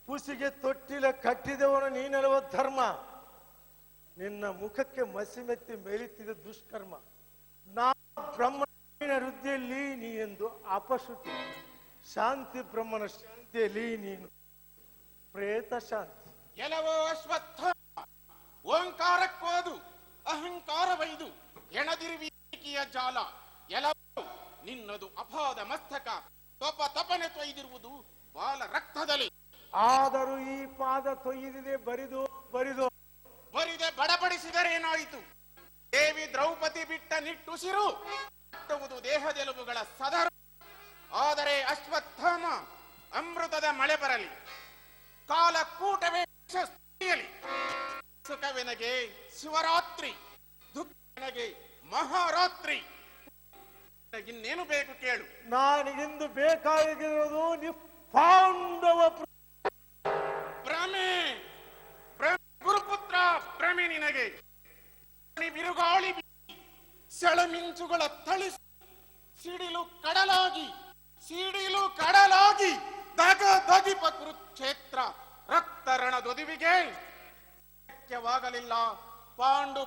ಕುಸಿಗೆ ತೊಟ್ಟಿಲ ಕಟ್ಟಿದವನು ನೀನರುವ ಧರ್ಮ. ನಿನ್ನ ಮುಖಕ್ಕೆ ಮಸಿಮೆತ್ತಿ ಮೇಲಿತ್ತಿದ ದುಷ್ಕರ್ಮ. ನಾ ಬ್ರಹ್ಮನ ವೃದ್ಧಿಯಲ್ಲಿ ನೀ ಎಂದು ಅಪಶ್ರುತಿ. ಶಾಂತಿ ಬ್ರಹ್ಮನ ಶಾಂತಿಯಲ್ಲಿ ನೀನು ಪ್ರೇತ ಶಾಂತಿ. ಎಲ್ಲವೋ ಅಶ್ವತ್ಥ, ಓಂಕಾರಕ್ಕೋದು ಅಹಂಕಾರವೈದು ಎಣದಿರುವಿಕೆಯ ಜಾಲ. ಎಲ್ಲವೂ ನಿನ್ನದು ಅಪಾದ ಮಸ್ತಕ ತಪನೆ ತೊಯ್ದಿರುವುದು ಬಾಲ ರಕ್ತದಲ್ಲಿ. ಆದರೂ ಈ ಪಾದ ತೊಯ್ದಿದೆ ಬರಿದು ಬರಿದು ಬರಿದೆ ಬಡಬಡಿಸಿದರೇನಾಯಿತು? ದೇವಿ ದ್ರೌಪದಿ ಬಿಟ್ಟ ನಿಟ್ಟುಸಿರು ಕಟ್ಟುವುದು ದೇಹದೆಲುಬುಗಳ ಸದರ. ಆದರೆ ಅಶ್ವತ್ಥಾಮ, ಅಮೃತದ ಮಳೆ ಬರಲಿ, ಕಾಲಕೂಟವೇ ಯಶಸ್ವಿಯಲಿ. ಸುಖವೆನಗೆ ಶಿವರಾತ್ರಿ, ದುಃಖವೆನಗೆ ಮಹಾರಾತ್ರಿ. ಇನ್ನೇನು ಬೇಕು ಕೇಳು. ನಾನಿಗಿಂದು ಬೇಕಾಗಿರುವುದು ಪಾಂಡವ ಭ್ರಮೆ, ಗುರುಪುತ್ರ ಸೆಳಮಿಂಚುಗಳ ಥಳಿಸಿ ಸಿಡಿಲು ಕಡಲಾಗಿ ದಗಿಪ ಕುರುಕ್ಷೇತ್ರ ರಕ್ತರಣದೊದಿವಿಗೆ ಶಕ್ಯವಾಗಲಿಲ್ಲ. ಪಾಂಡು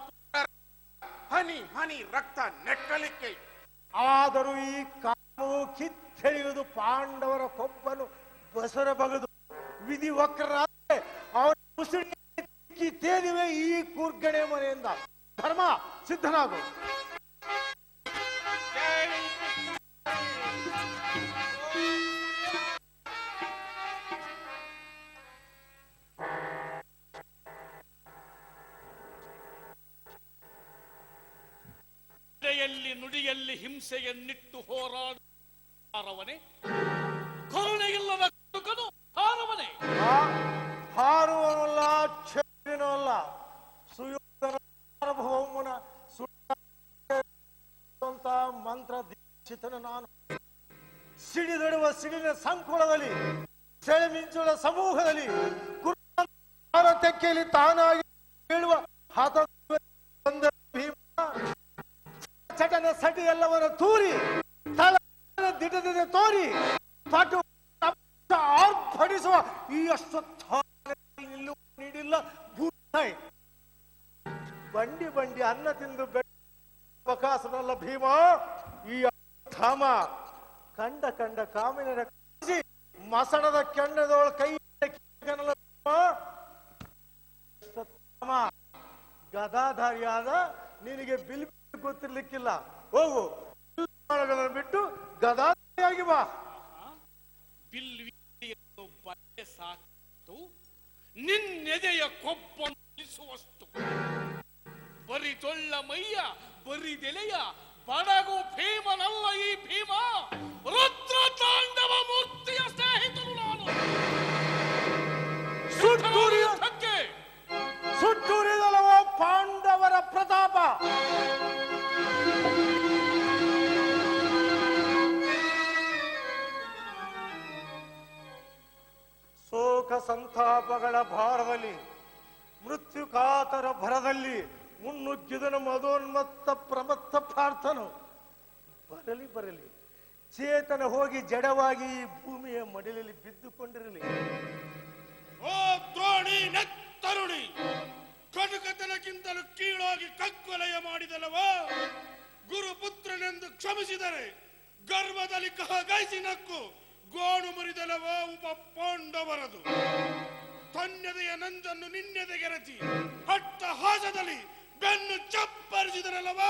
ಹನಿ ಹನಿ ರಕ್ತ ನೆಕ್ಕಲಿಕ್ಕೆ. ಆದರೂ ಈ ಕಾಮವು ಕಿತ್ತೆಳೆಯುವುದು ಪಾಂಡವರ ಕೊಬ್ಬನು ಬಸರ ಬಗದು ವಿಧಿ ವಕ್ರಾದರೆ ಅವರ ಮುಸುಡಿ ತೇದಿವೆ ಈ ಕೂರ್ಗಣೆ ಮನೆಯಿಂದ. ಧರ್ಮ ಸಿದ್ಧನಾಗು. ನುಡಿಯಲ್ಲಿ ಹಿಂಸೆಯನ್ನಿಟ್ಟು ಹೋರಾಡುವನೇ, ಕರುಣೆಯಿಲ್ಲದ ಕಡುಕನು ಹಾರವನೇ. ಹಾರುವನಲ್ಲ, ಕ್ಷೇತ್ರನಲ್ಲ, ಸುಯೋಧನ ಸಾರ್ವಭೌಮನ ಮಂತ್ರ ದೀಕ್ಷಿತನು ನಾನು. ಸಿಡಿದಡುವ ಸಿಡಿನ ಸಂಕುಲದಲ್ಲಿ, ಸೆಳೆಮಿಂಚುಳ ಸಮೂಹದಲ್ಲಿ, ತೆಕ್ಕೆಯಲ್ಲಿ ತಾನಾಗಿ ಹೇಳುವ ಹತ ಚಟನ ಸಟಿ ಎಲ್ಲವರ ತೂರಿ ದಿಟದಿದೆ ತೋರಿ ಪಟು ಆರ್ಭಟಿಸುವ ಈ ಅಶ್ವತ್ಥಾಮ ನೀಡಿಲ್ಲ. ಬಂಡಿ ಬಂಡಿ ಅನ್ನ ತಿಂದು ಅವಕಾಶನಲ್ಲ ಭೀಮ. ಈ ಧಾಮ ಕಂಡ ಕಂಡ ಕಾಮಿನರ ಮಸಣದ ಕೆಂಡದವಳ ಕೈ ಗದಾಧಾರಿಯಾದ ನಿನಗೆ ಬಿಲ್ ಗೊತ್ತಿರ್ಲಿಕ್ಕಿಲ್ಲ. ಹೋಗು, ಬಿಟ್ಟು ಗದಾಧಾರಿಯಾಗಿ ಬಾ. ಬಿಲ್ ಸಾಕು, ನಿನ್ನೆದೆಯ ಕೊಬ್ಬನಿಸುವಷ್ಟು ಬರಿದೊಳ್ಳ ಮೈಯ ಬರಿದೆಲೆಯ ಬಡಗು ಭೀಮನಲ್ಲ ಈ ಭೀಮ. ರುದ್ರ ತಾಂಡವ ಮೂರ್ತಿಯ ಸ್ನೇಹಿತನು ನಾನು. ಸುಟ್ಟೂರಿದಲವ ಪಾಂಡವರ ಪ್ರತಾಪ. ಶೋಕ ಸಂತಾಪಗಳ ಭಾರದಲ್ಲಿ, ಮೃತ್ಯು ಕಾತರ ಭರದಲ್ಲಿ ಮುನ್ನುಗ್ಗಿದನು ಮದೋನ್ಮತ್ತ ಪ್ರಮತ್ತ ಪ್ರಾರ್ಥನು. ಬರಲಿ ಬರಲಿ, ಚೇತನ ಹೋಗಿ ಜಡವಾಗಿ ಈ ಭೂಮಿಯ ಮಡಿಲಲ್ಲಿ ಬಿದ್ದುಕೊಂಡಿರಲಿ. ಓ ದ್ರೋಣಿ ನೆತ್ತರುಣಿ, ಕಟುಕತನಕ್ಕಿಂತಲೂ ಕೀಳಾಗಿ ಕಗ್ಗೊಲೆಯ ಮಾಡಿದಲವ. ಗುರುಪುತ್ರನೆಂದು ಕ್ಷಮಿಸಿದರೆ ಗರ್ವದಲ್ಲಿ ಕಹಗೈಸಿ ನಕ್ಕು ಗೋಣು ಮುರಿದಲವ ಉಪ ಪಾಂಡವರದು. ತನ್ನೆದೆಯ ನಂಜನ್ನು ನಿನ್ನೆದೆಗೆ ರಚಿ ಹಟ್ಟ ಹಾಸದಲ್ಲಿ ಬೆನ್ನು ಚಪ್ಪರಿಸಿದರಲ್ಲವ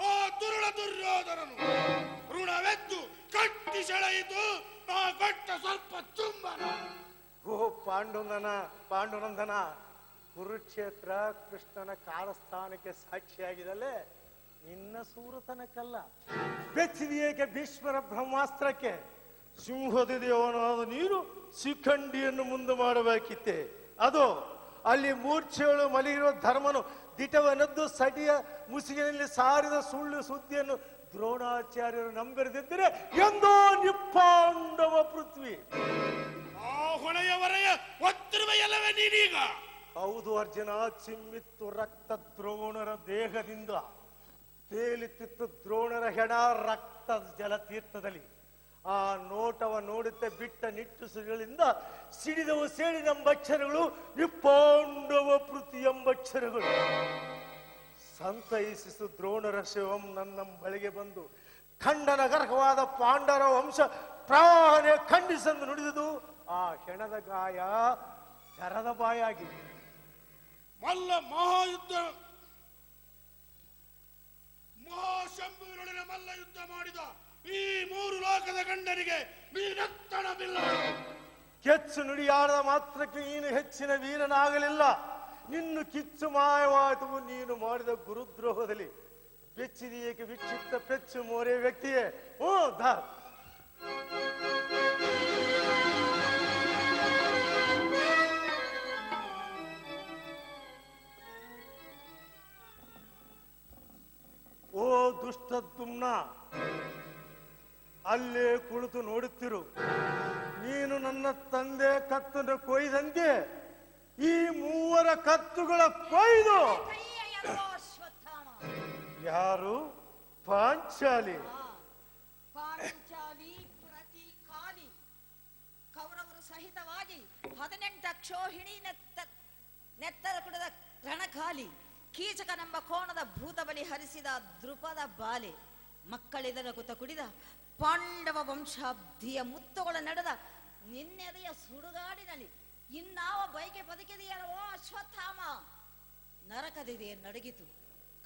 ಆ ದುರುಳ ದುರ್ಯೋಧನನು. ಋಣವೆದ್ದು ಕಟ್ಟಿ ಸೆಳೆಯಿತು ನಾ ಕೊಟ್ಟ ಸ್ವಲ್ಪ ಚುಂಬನ. ಓ ಪಾಂಡುನಂದನ, ಕುರುಕ್ಷೇತ್ರ ಕೃಷ್ಣನ ಕಾಲಸ್ಥಾನಕ್ಕೆ ಸಾಕ್ಷಿಯಾಗಿದಲ್ಲೇ ನಿನ್ನ ಸೂರತನಕ್ಕಲ್ಲ. ಬೆಚ್ಚಿದೆಯೇಕೆ ಭೀಷ್ಮರ ಬ್ರಹ್ಮಾಸ್ತ್ರಕ್ಕೆ? ಸಿಂಹದಿದೆಯವನಾದ ನೀನು ಶಿಖಂಡಿಯನ್ನು ಮುಂದೆ ಮಾಡಬೇಕಿತ್ತೆ. ಅದು ಅಲ್ಲಿ ಮೂರ್ಛೆಗಳು ಮಲಗಿರುವ ಧರ್ಮನು ದಿಟವನದ್ದು ಸಟಿಯ ಮುಸುಗಿನಲ್ಲಿ ಸಾರಿದ ಸುಳ್ಳು ಸುದ್ದಿಯನ್ನು ದ್ರೋಣಾಚಾರ್ಯರು ನಂಬಿರದಿದ್ದರೆ ಎಂದೋ ನಿಪ್ಪಾಂಡವ ಪೃಥ್ವಿ. ಆ ಹೊಳೆಯವರೆಯ ಒತ್ತಿರುವೆಯಲ್ಲವೇ ನೀನೀಗ? ಹೌದು ಅರ್ಜುನ, ಚಿಮ್ಮಿತ್ತು ರಕ್ತ ದ್ರೋಣರ ದೇಹದಿಂದ, ತೇಲಿತ್ತಿತ್ತು ದ್ರೋಣರ ಹೆಣ ರಕ್ತ ಜಲತೀರ್ಥದಲ್ಲಿ. ಆ ನೋಟವ ನೋಡುತ್ತೆ ಬಿಟ್ಟ ನಿಟ್ಟುಸುಗಳಿಂದ ಸಿಡಿದವು ಸೇಡಿನೆಂಬಕ್ಷರಗಳು ನಿಪ್ಪಾಂಡವ ಪೃಥ್ವಿ ಎಂಬಕ್ಷರಗಳು. ಸಂತೈಸಿಸು ದ್ರೋಣರ ಶಿವಂ ನನ್ನ ಬಳಿಗೆ ಬಂದು ಖಂಡನ ಗರ್ಭವಾದ ಪಾಂಡವರ ವಂಶ ಪ್ರವಾಹನೆ ಖಂಡಿಸೆಂದು ನುಡಿದುದು. ಆ ಹೆಣದ ಗಾಯ ತೆರದ ಬಾಯಾಗಿ ಮಲ್ಲ ಮಹಾಯುದ್ಧ ಮಹಾಶಂಭುವಿನೊಡನೆ ಮಲ್ಲ ಯುದ್ಧ ಮಾಡಿದ ಈ ಮೂರು ಲೋಕದ ಗಂಡನಿಗೆ ನೀನೆತ್ತಣವಿಲ್ಲ. ಕೆಚ್ಚು ನುಡಿಯಾಡದ ಮಾತ್ರಕ್ಕೆ ನೀನು ಹೆಚ್ಚಿನ ವೀರನಾಗಲಿಲ್ಲ. ನಿನ್ನು ಕಿಚ್ಚು ಮಾಯವಾಯಿತು ನೀನು ಮಾಡಿದ ಗುರುದ್ರೋಹದಲ್ಲಿ. ಬೆಚ್ಚಿದೆಯೇಕೆ ವಿಕ್ಷಿಪ್ತ ಪೆಚ್ಚು ಮೋರೆ ವ್ಯಕ್ತಿಯೇ? ಓ ಧ ಓ ದುಷ್ಟದ್ಯುಮ್ನ, ಅಲ್ಲೇ ಕುಳಿತು ನೋಡುತ್ತಿರು. ನೀನು ನನ್ನ ತಂದೆ ಕತ್ತನ್ನು ಕೊಯ್ದಂತೆ ಈ ಮೂವರ ಕತ್ತುಗಳ ಕೊಯ್ದು. ಯಾರು ಪಾಂಚಾಲಿ ಪಾಂಚಾಲಿ ಪ್ರತಿಕಾಲಿ ಕೌರವರು ಸಹಿತವಾಗಿ 18 ಅಕ್ಷೋಹಿಣಿ ನೆತ್ತರ ಕುಡದ ರಣಕಾಲಿ ಕೀಚಕನೆಂಬ ಕೋಣದ ಭೂತಬಲಿ ಹರಿಸಿದ ದೃಪದ ಬಾಲೆ ಮಕ್ಕಳಿದರ ಕುತ ಕುಡಿದ ಪಾಂಡವ ವಂಶಾಬ್ಧಿಯ ಮುತ್ತುಗಳ ನಡೆದ ನಿನ್ನೆದೆಯ ಸುಡುಗಾಡಿನಲ್ಲಿ ಇನ್ನಾವ ಬೈಕೆ ಬದುಕಿದೆಯಲ್ಲವೋ ಅಶ್ವತ್ಥಾಮ. ನರಕದಿದೆ ನಡಗಿತು,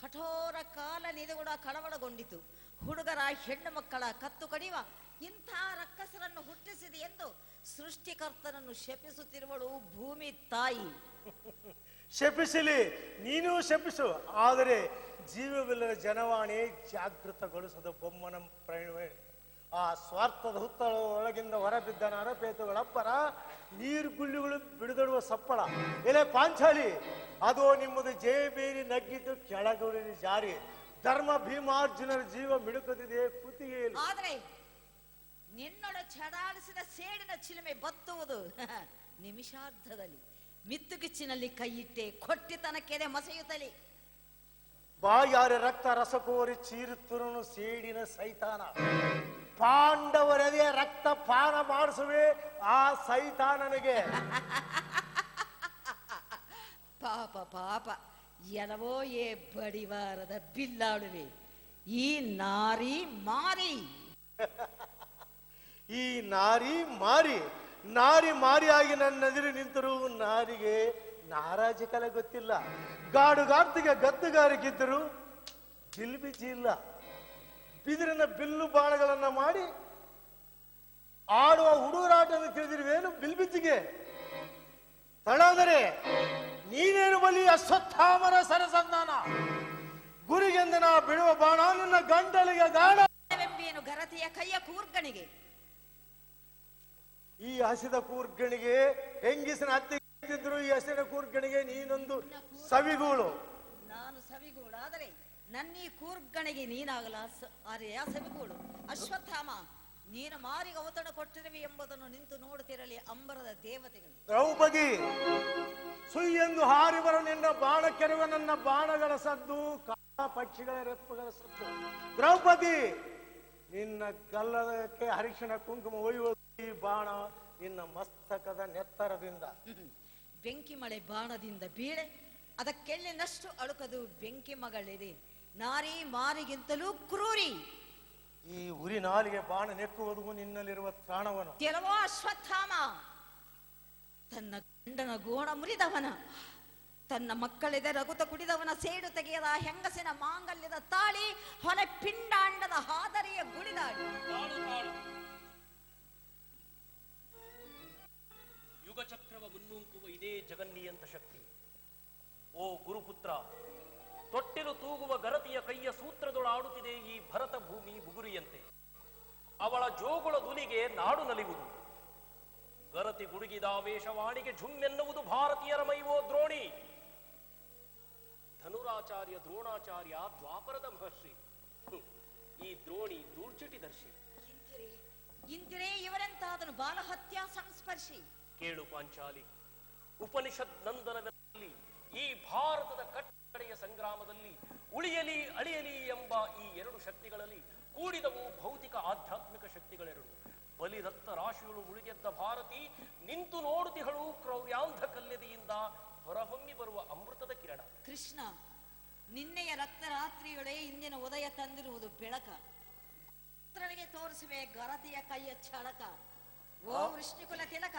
ಕಠೋರ ಕಾಲ ನಿದೆಗುಡ ಕಳವಳಗೊಂಡಿತು. ಹುಡುಗರ ಹೆಣ್ಣು ಮಕ್ಕಳ ಕತ್ತು ಕಡಿಯುವ ಇಂಥ ರಕ್ಕಸರನ್ನು ಹುಟ್ಟಿಸಿದೆ ಎಂದು ಸೃಷ್ಟಿಕರ್ತನನ್ನು ಶಪಿಸುತ್ತಿರುವಳು ಭೂಮಿ ತಾಯಿ. ಶಪಿಸಲಿ, ನೀನು ಶಪಿಸು, ಆದರೆ ಜೀವವಿಲ್ಲದ ಜನವಾಣಿ ಜಾಗೃತಗೊಳಿಸದ ಬೊಮ್ಮನ ಪ್ರೇರಣೆ. ಆ ಸ್ವಾರ್ಥದ ಹುತ್ತಳ ಒಳಗಿಂದ ಹೊರಬಿದ್ದ ನರಪೇತುಗಳಪ್ಪರ ನೀರು ಗುಳ್ಳಿಗಳು ಬಿಡಿದಡುವ ಸಪ್ಪಳ. ಎಲೆ ಪಾಂಚಾಲಿ, ಅದು ನಿಮ್ಮದು ಜಯಬೇರಿ ನಗ್ಗಿದ್ದು ಕೆಳಗುಳಿ ಜಾರಿ. ಧರ್ಮ ಭೀಮಾರ್ಜುನರ ಜೀವ ಮಿಡುಕದಿದೆ ಕುತ್ತಿಗೆಯಲ್ಲಿ. ಆದರೆ ನಿನ್ನೊಡ ಚಡಾಳಿಸಿದ ಸೇಡಿನ ಚಿಲುಮೆ ಬತ್ತುವುದು ನಿಮಿಷಾರ್ಧದಲ್ಲಿ. ಮಿತ್ತುಗಿಚ್ಚಿನಲ್ಲಿ ಕೈಯಿಟ್ಟೆ ಕೊಟ್ಟಿತನಕ್ಕೆದೆ ಮಸೆಯುತ್ತಲಿ. ಬಾಯಾರೆ ರಕ್ತ ರಸಕೋರಿ ಚೀರುತ್ತಿರುವನು ಸೇಡಿನ ಸೈತಾನ. ಪಾಂಡವರದೇ ರಕ್ತ ಪಾನ ಮಾಡಿಸುವೆ ಆ ಸೈತಾನನಿಗೆ. ಪಾಪ ಪಾಪ ಎಲವೋ ಏ ಬಡಿವಾರದ ಬಿಲ್ಲಾಡುವೆ ಈ ನಾರಿ ಮಾರಿ. ಈ ನಾರಿ ಮಾರಿ ನಾರಿ ಮಾರಿಯಾಗಿ ನನ್ನೆದುರು ನಿಂತರೂ ನಾರಿಗೆ ನಾರಾಜಿ ಕಲೆ ಗೊತ್ತಿಲ್ಲ. ಗಾಡುಗಾರ್ತಿಗೆ ಗದ್ದುಗಾರಿಗಿದ್ದರು ಬಿಲ್ಬಿಜಿ ಇಲ್ಲ. ಬಿದಿರಿನ ಬಿಲ್ಲು ಬಾಣಗಳನ್ನ ಮಾಡಿ ಆಡುವ ಹುಡುಗರಾಟ ತಿಳಿದಿರುವೇನು ಬಿಲ್ಬಿಜಿಗೆ? ತಡಾದರೆ ನೀನೇನು ಬಲಿ ಅಶ್ವತ್ಥಾಮರ ಸರಸಂಧಾನ. ಗುರಿಗೆಂದನ ಬಿಡುವ ಬಾಣ ನಿನ್ನ ಗಂಟಲಿಗೆ ಗಾಣ. ಗರತಿಯ ಕೈಯ ಕೂರ್ಗಣಿಗೆ ಈ ಹಸಿದ ಕೂರ್ಗಣಿಗೆ ಹೆಂಗಿಸಿನ ಹತ್ತಿದ್ರು. ಈ ಹಸಿದ ಕೂರ್ಗಣಿಗೆ ನೀನೊಂದು ಸವಿಗೂಳು. ನಾನು ಸವಿಗೂಳಾದರೆ ನನ್ನೀ ಕೂರ್ಗಣಿಗೆ ನೀನಾಗಲ ಅರೆಯ ಸವಿಗೂಳು. ಅಶ್ವತ್ಥಾಮ, ನೀನು ಮಾರಿಗೆ ಔತಣ ಕೊಟ್ಟಿರುವೆ ಎಂಬುದನ್ನು ನಿಂತು ನೋಡುತ್ತಿರಲಿ ಅಂಬರದ ದೇವತೆಗಳು. ದ್ರೌಪದಿ, ಸುಯ್ಯೆಂದು ಹಾರಿ ಬರೋ ನಿನ್ನ ಬಾಣ ಕೆರವ ನನ್ನ ಬಾಣಗಳ ಸದ್ದು, ಪಕ್ಷಿಗಳ ರೆಪ್ಪುಗಳ ಸದ್ದು. ದ್ರೌಪದಿ, ನಿನ್ನ ಗಲ್ಲದಕ್ಕೆ ಅರಿಶಿಣ ಕುಂಕುಮ ಒಯ್ಯುವುದು ಈ ಬಾಣ ನಿನ್ನ ಮಸ್ತಕದ ನೆತ್ತರದಿಂದ. ಬೆಂಕಿ ಮಳೆ ಬಾಣದಿಂದ ಬೀಳೆ ಅದಕ್ಕೆಳ್ಳಿನಷ್ಟು ಅಳುಕದು ಬೆಂಕಿ ಮಗಳಿದೆ. ನಾರಿ ಮಾರಿಗಿಂತಲೂ ಕ್ರೂರಿ. ಈ ಉರಿ ನಾಲಿಗೆ ಬಾಣ ನೆಕ್ಕುವುದು ನಿನ್ನಲ್ಲಿರುವ ತ್ರಾಣವನು. ಕೆಲವೋ ಅಶ್ವತ್ಥಾಮ, ತನ್ನ ಗಂಡನ ಗೋಣ ಮುರಿದವನ, ತನ್ನ ಮಕ್ಕಳಿದೆ ರಘುತ ಕುಡಿದವನ ಸೇಡು ತೆಗೆಯದ ಹೆಂಗಸಿನ ಮಾಂಗಲ್ಯದ ತಾಳಿ, ಹೊಲೆ ಪಿಂಡಾಂಡದ ಹಾದರಿಯ ಗುಡಿದಾಡಿ. ಯುಗಚಕ್ರವ ಮುನ್ನೂಂಕುವ ಇದೇ ಜಗನ್ನಿಯಂತ ಶಕ್ತಿ. ಓ ಗುರುಪುತ್ರ, ತೊಟ್ಟಿಲು ತೂಗುವ ಗರತಿಯ ಕೈಯ ಸೂತ್ರದೊಳಾಡುತ್ತಿದೆ ಈ ಭರತ ಭೂಮಿ ಬುಗುರಿಯಂತೆ. ಅವಳ ಜೋಗುಳ ದುಲಿಗೆ ನಾಡು ನಲಿಯುವುದು. ಗರತಿ ಗುಡುಗಿದಾವೇಶವಾಣಿಗೆ ಝುಮ್ಮೆನ್ನುವುದು ಭಾರತೀಯರ ಮೈವೋ ದ್ರೋಣಿ. ಧನುರಾಚಾರ್ಯ ದ್ರೋಣಾಚಾರ್ಯ ದ್ವಾಪರದ ಮಹರ್ಷಿ. ಈ ದ್ರೋಣಿ ದೂರ್ಚಿಟಿದರ್ಶಿ. ಇಂದಿರೇ ಇವರಂತಾದನು ಬಾಲಹತ್ಯಾ ಸಂಸ್ಪರ್ಶಿ. ಕೇಳು ಪಾಂಚಾಲಿ, ಉಪನಿಷತ್ ನಂದನದಲ್ಲಿ ಈ ಭಾರತದ ಕಟ್ಟಳೆಯ ಸಂಗ್ರಾಮದಲ್ಲಿ ಉಳಿಯಲಿ ಅಳಿಯಲಿ ಎಂಬ ಈ ಎರಡು ಶಕ್ತಿಗಳಲ್ಲಿ ಕೂಡಿದವು ಭೌತಿಕ ಆಧ್ಯಾತ್ಮಿಕ ಶಕ್ತಿಗಳೆರಡು. ಬಲಿ ರಕ್ತ ರಾಶಿಗಳು ಮುಳುಗೆದ್ದ ಭಾರತಿ ನಿಂತು ನೋಡುತ್ತಿಹಳು ಕ್ರೌರ್ಯಾಂಧ ಕಲ್ಯದೆಯಿಂದ ಹೊರಹೊಮ್ಮಿ ಬರುವ ಅಮೃತದ ಕಿರಣ. ಕೃಷ್ಣ, ನಿನ್ನೆಯ ರಕ್ತರಾತ್ರಿಯೊಳೆ ಇಂದಿನ ಉದಯ ತಂದಿರುವುದು ಬೆಳಕ. ಪುತ್ರನಿಗೆ ತೋರಿಸುವೆ ಗರತಿಯ ಕೈಯ ಛಳಕ. ಓ ವೃಷ್ಣಿಕುಲ ತಿಲಕ,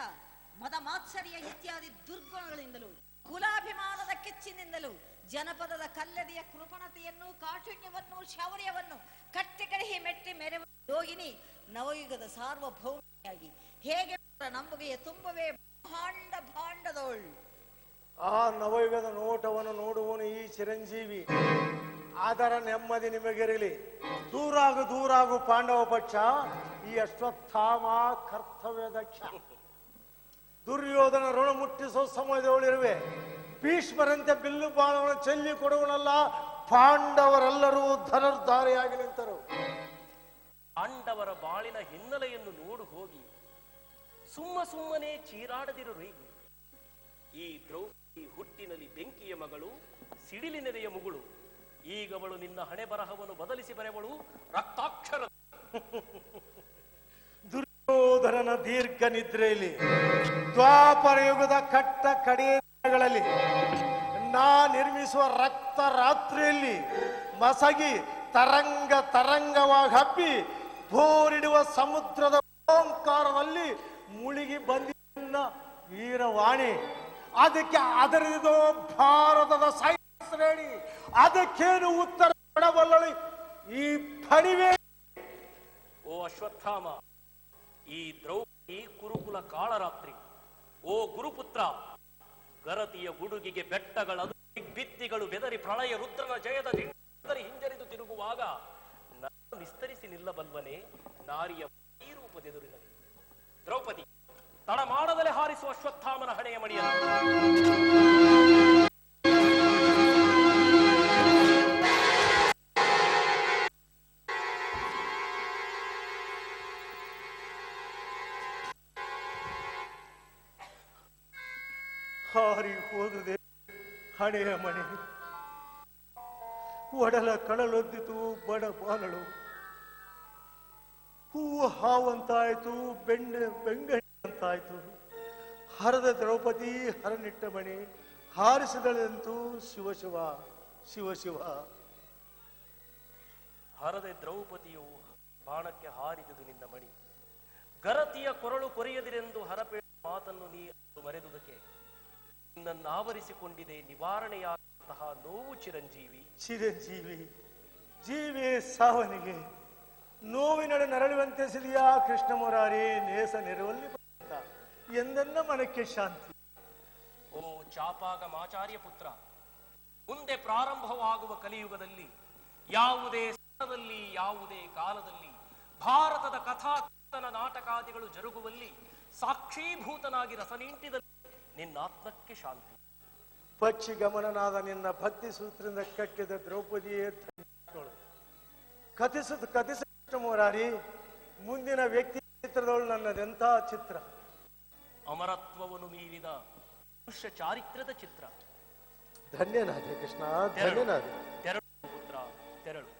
ಮದ ಮಾತ್ಸರ್ಯ ಇತ್ಯಾದಿ ದುರ್ಗುಣಗಳಿಂದಲೂ ಕುಲಾಭಿಮಾನದ ಕಿಚ್ಚಿನಿಂದಲೂ ಜನಪದದ ಕಲ್ಲದಿಯ ಕೃಪಣತೆಯನ್ನು, ಕಾಠಿಣ್ಯವನ್ನು, ಶೌರ್ಯವನ್ನು ಕಟ್ಟಿಕಡಿಹಿ ಮೆಟ್ಟಿ ಮೆರೆವ ಯೋಗಿನಿ ನವಯುಗದ ಸಾರ್ವಭೌಮಿಯಾಗಿ ಹೇಗೆ ನಂಬುಗೆಯ ತುಂಬವೇ ಭಾಂಡ ಭಾಂಡದೋಳ್. ಆ ನವಯುಗದ ನೋಟವನ್ನು ನೋಡುವನು ಈ ಚಿರಂಜೀವಿ. ಅದರ ನೆಮ್ಮದಿ ನಿಮಗಿರಲಿ. ದೂರಾಗು ಪಾಂಡವ ಪಕ್ಷ. ಈ ಅಶ್ವತ್ಥಾಮ ಕರ್ತವ್ಯ ದಕ್ಷ. ದುರ್ಯೋಧನ ಋಣ ಮುಟ್ಟಿಸೋ ಸಮಯದೊಳಿರುವೆ. ಭೀಷ್ಮರಂತೆ ಬಿಲ್ಲು ಬಾಣವನ್ನು ಚೆಲ್ಲಿ ಕೊಡುವನಲ್ಲ. ಪಾಂಡವರೆಲ್ಲರೂ ಧನುರ್ಧಾರೆಯಾಗಿ ನಿಂತರು. ಪಾಂಡವರ ಬಾಳಿನ ಹಿನ್ನೆಲೆಯನ್ನು ನೋಡು ಹೋಗಿ ಸುಮ್ಮನೆ ಚೀರಾಡದಿರು ರೈಗು. ಈ ದ್ರೌಪದಿ ಹುಟ್ಟಿನಲ್ಲಿ ಬೆಂಕಿಯ ಮಗಳು, ಸಿಡಿಲಿನೆದೆಯ ಮುಗುಳು. ಈಗವಳು ನಿನ್ನ ಹಣೆ ಬರಹವನ್ನು ಬದಲಿಸಿ ಬರೆವಳು ರಕ್ತಾಕ್ಷರ. ದುರ್ಯೋಧನನ ದೀರ್ಘ ನಿದ್ರೆಯಲ್ಲಿ ದ್ವಾಪರ ಯುಗದ ಕಟ್ಟ ಕಡೆಯ ದಿನಗಳಲ್ಲಿ ನಾ ನಿರ್ಮಿಸುವ ರಕ್ತ ರಾತ್ರಿಯಲ್ಲಿ ಮಸಗಿ ತರಂಗವಾಗಿ ಹಬ್ಬಿ ಬೋರಿಡುವ ಸಮುದ್ರದ ಓಂಕಾರದಲ್ಲಿ ಮುಳುಗಿ ಬಂದಿದ್ದ ವೀರವಾಣಿ. ಅದಕ್ಕೆ ಅದರಿದೋ ಭಾರತದ ಸೈನ್ಸ್ ಶ್ರೇಣಿ. ಅದಕ್ಕೇನು ಉತ್ತರ ಕೊಡಬಲ್ಲಳು ಈ ಫಣಿವೆ? ಓ ಅಶ್ವತ್ಥಾಮ, ಈ ದ್ರೌಪದಿ ಕುರುಕುಲ ಕಾಳರಾತ್ರಿ. ಓ ಗುರುಪುತ್ರ, ಗರತಿಯ ಗುಡುಗಿಗೆ ಬೆಟ್ಟಗಳ ಭಿತ್ತಿಗಳು ಬೆದರಿ ಪ್ರಳಯ ರುದ್ರನ ಜಯದ ಹಿಂಜರಿದು ತಿರುಗುವಾಗ ನಾನು ವಿಸ್ತರಿಸಿ ನಿಲ್ಲಬಲ್ವನೆ ನಾರಿಯ ಈ ರೂಪದೆದುರಿನಲ್ಲಿ. ದ್ರೌಪದಿ, ತಡ ಮಾಡದಲೇ ಹಾರಿಸುವ ಅಶ್ವತ್ಥಾಮನ ಹಣೆಯ ಮಣಿಯನ್ನು. ಹಾರಿ ಹೋದುದೇ ಹಣೆಯ ಮಣೆ. ಒಡಲ ಕಳಲೊದ್ದಿತು ಬಡ ಬಾಲಳು. ಹೂವು ಹಾವಂತಾಯ್ತು, ಬೆಂಗಂತಾಯ್ತು. ಹರದ ದ್ರೌಪದಿ ಹರನಿಟ್ಟ ಮಣಿ ಹಾರಿಸಿದಳಂತೂ ಶಿವಶಿವ ಶಿವಶಿವ. ಹರದೆ ದ್ರೌಪದಿಯು ಬಾಣಕ್ಕೆ ಹಾರಿದುದು ನಿನ್ನ ಮಣಿ. ಗರತಿಯ ಕೊರಳು ಕೊರೆಯದಿರೆಂದು ಹರಪೇಳ ಮಾತನ್ನು ನೀ ಮರೆದುದಕ್ಕೆ ನಿನ್ನನ್ನಾವರಿಸಿಕೊಂಡಿದೆ ನಿವಾರಣೆಯಾದಂತಹ ನೋವು ಚಿರಂಜೀವಿ. ಜೀವಿ ಸಾವನಿಗೆ ನೋವಿನಡೆ ನರಳುವಂತೆ ಸಿದಿಯಾ ಕೃಷ್ಣ ಮುರಾರಿ ನೇಸ ನೆರವಲ್ಲಿ ಬಂದ ಎಂದನ್ನ ಮನಕ್ಕೆ ಶಾಂತಿ. ಓ ಚಾಪಾಗಮಾಚಾರ್ಯ ಪುತ್ರ, ಮುಂದೆ ಪ್ರಾರಂಭವಾಗುವ ಕಲಿಯುಗದಲ್ಲಿ ಯಾವುದೇ ಸ್ಥಳದಲ್ಲಿ ಯಾವುದೇ ಕಾಲದಲ್ಲಿ ಭಾರತದ ಕಥಾಕಥನ ನಾಟಕಾದಿಗಳು ಜರುಗುವಲ್ಲಿ ಸಾಕ್ಷೀಭೂತನಾಗಿ ರಸನಿಂಟಿದಲ್ಲಿ ನಿನ್ನಾತ್ಮಕ್ಕೆ ಶಾಂತಿ. ಪಕ್ಷಿ ಗಮನನಾದ ನಿನ್ನ ಭಕ್ತಿ ಸೂತ್ರದಿಂದ ಕಟ್ಟಿದ ದ್ರೌಪದಿಯೇ ಕಥಿಸ ಮುರಾರಿ. ಮುಂದಿನ ವ್ಯಕ್ತಿ ಚಿತ್ರದೊಳು ನನ್ನದೆಂಥ ಚಿತ್ರ. ಅಮರತ್ವವನ್ನು ಮೀರಿದ ಮನುಷ್ಯ ಚಾರಿತ್ರ್ಯದ ಚಿತ್ರ. ಧನ್ಯನಾದ ಕೃಷ್ಣ, ಧನ್ಯನಾದ. ತೆರಳು ಪುತ್ರ, ತೆರಳು.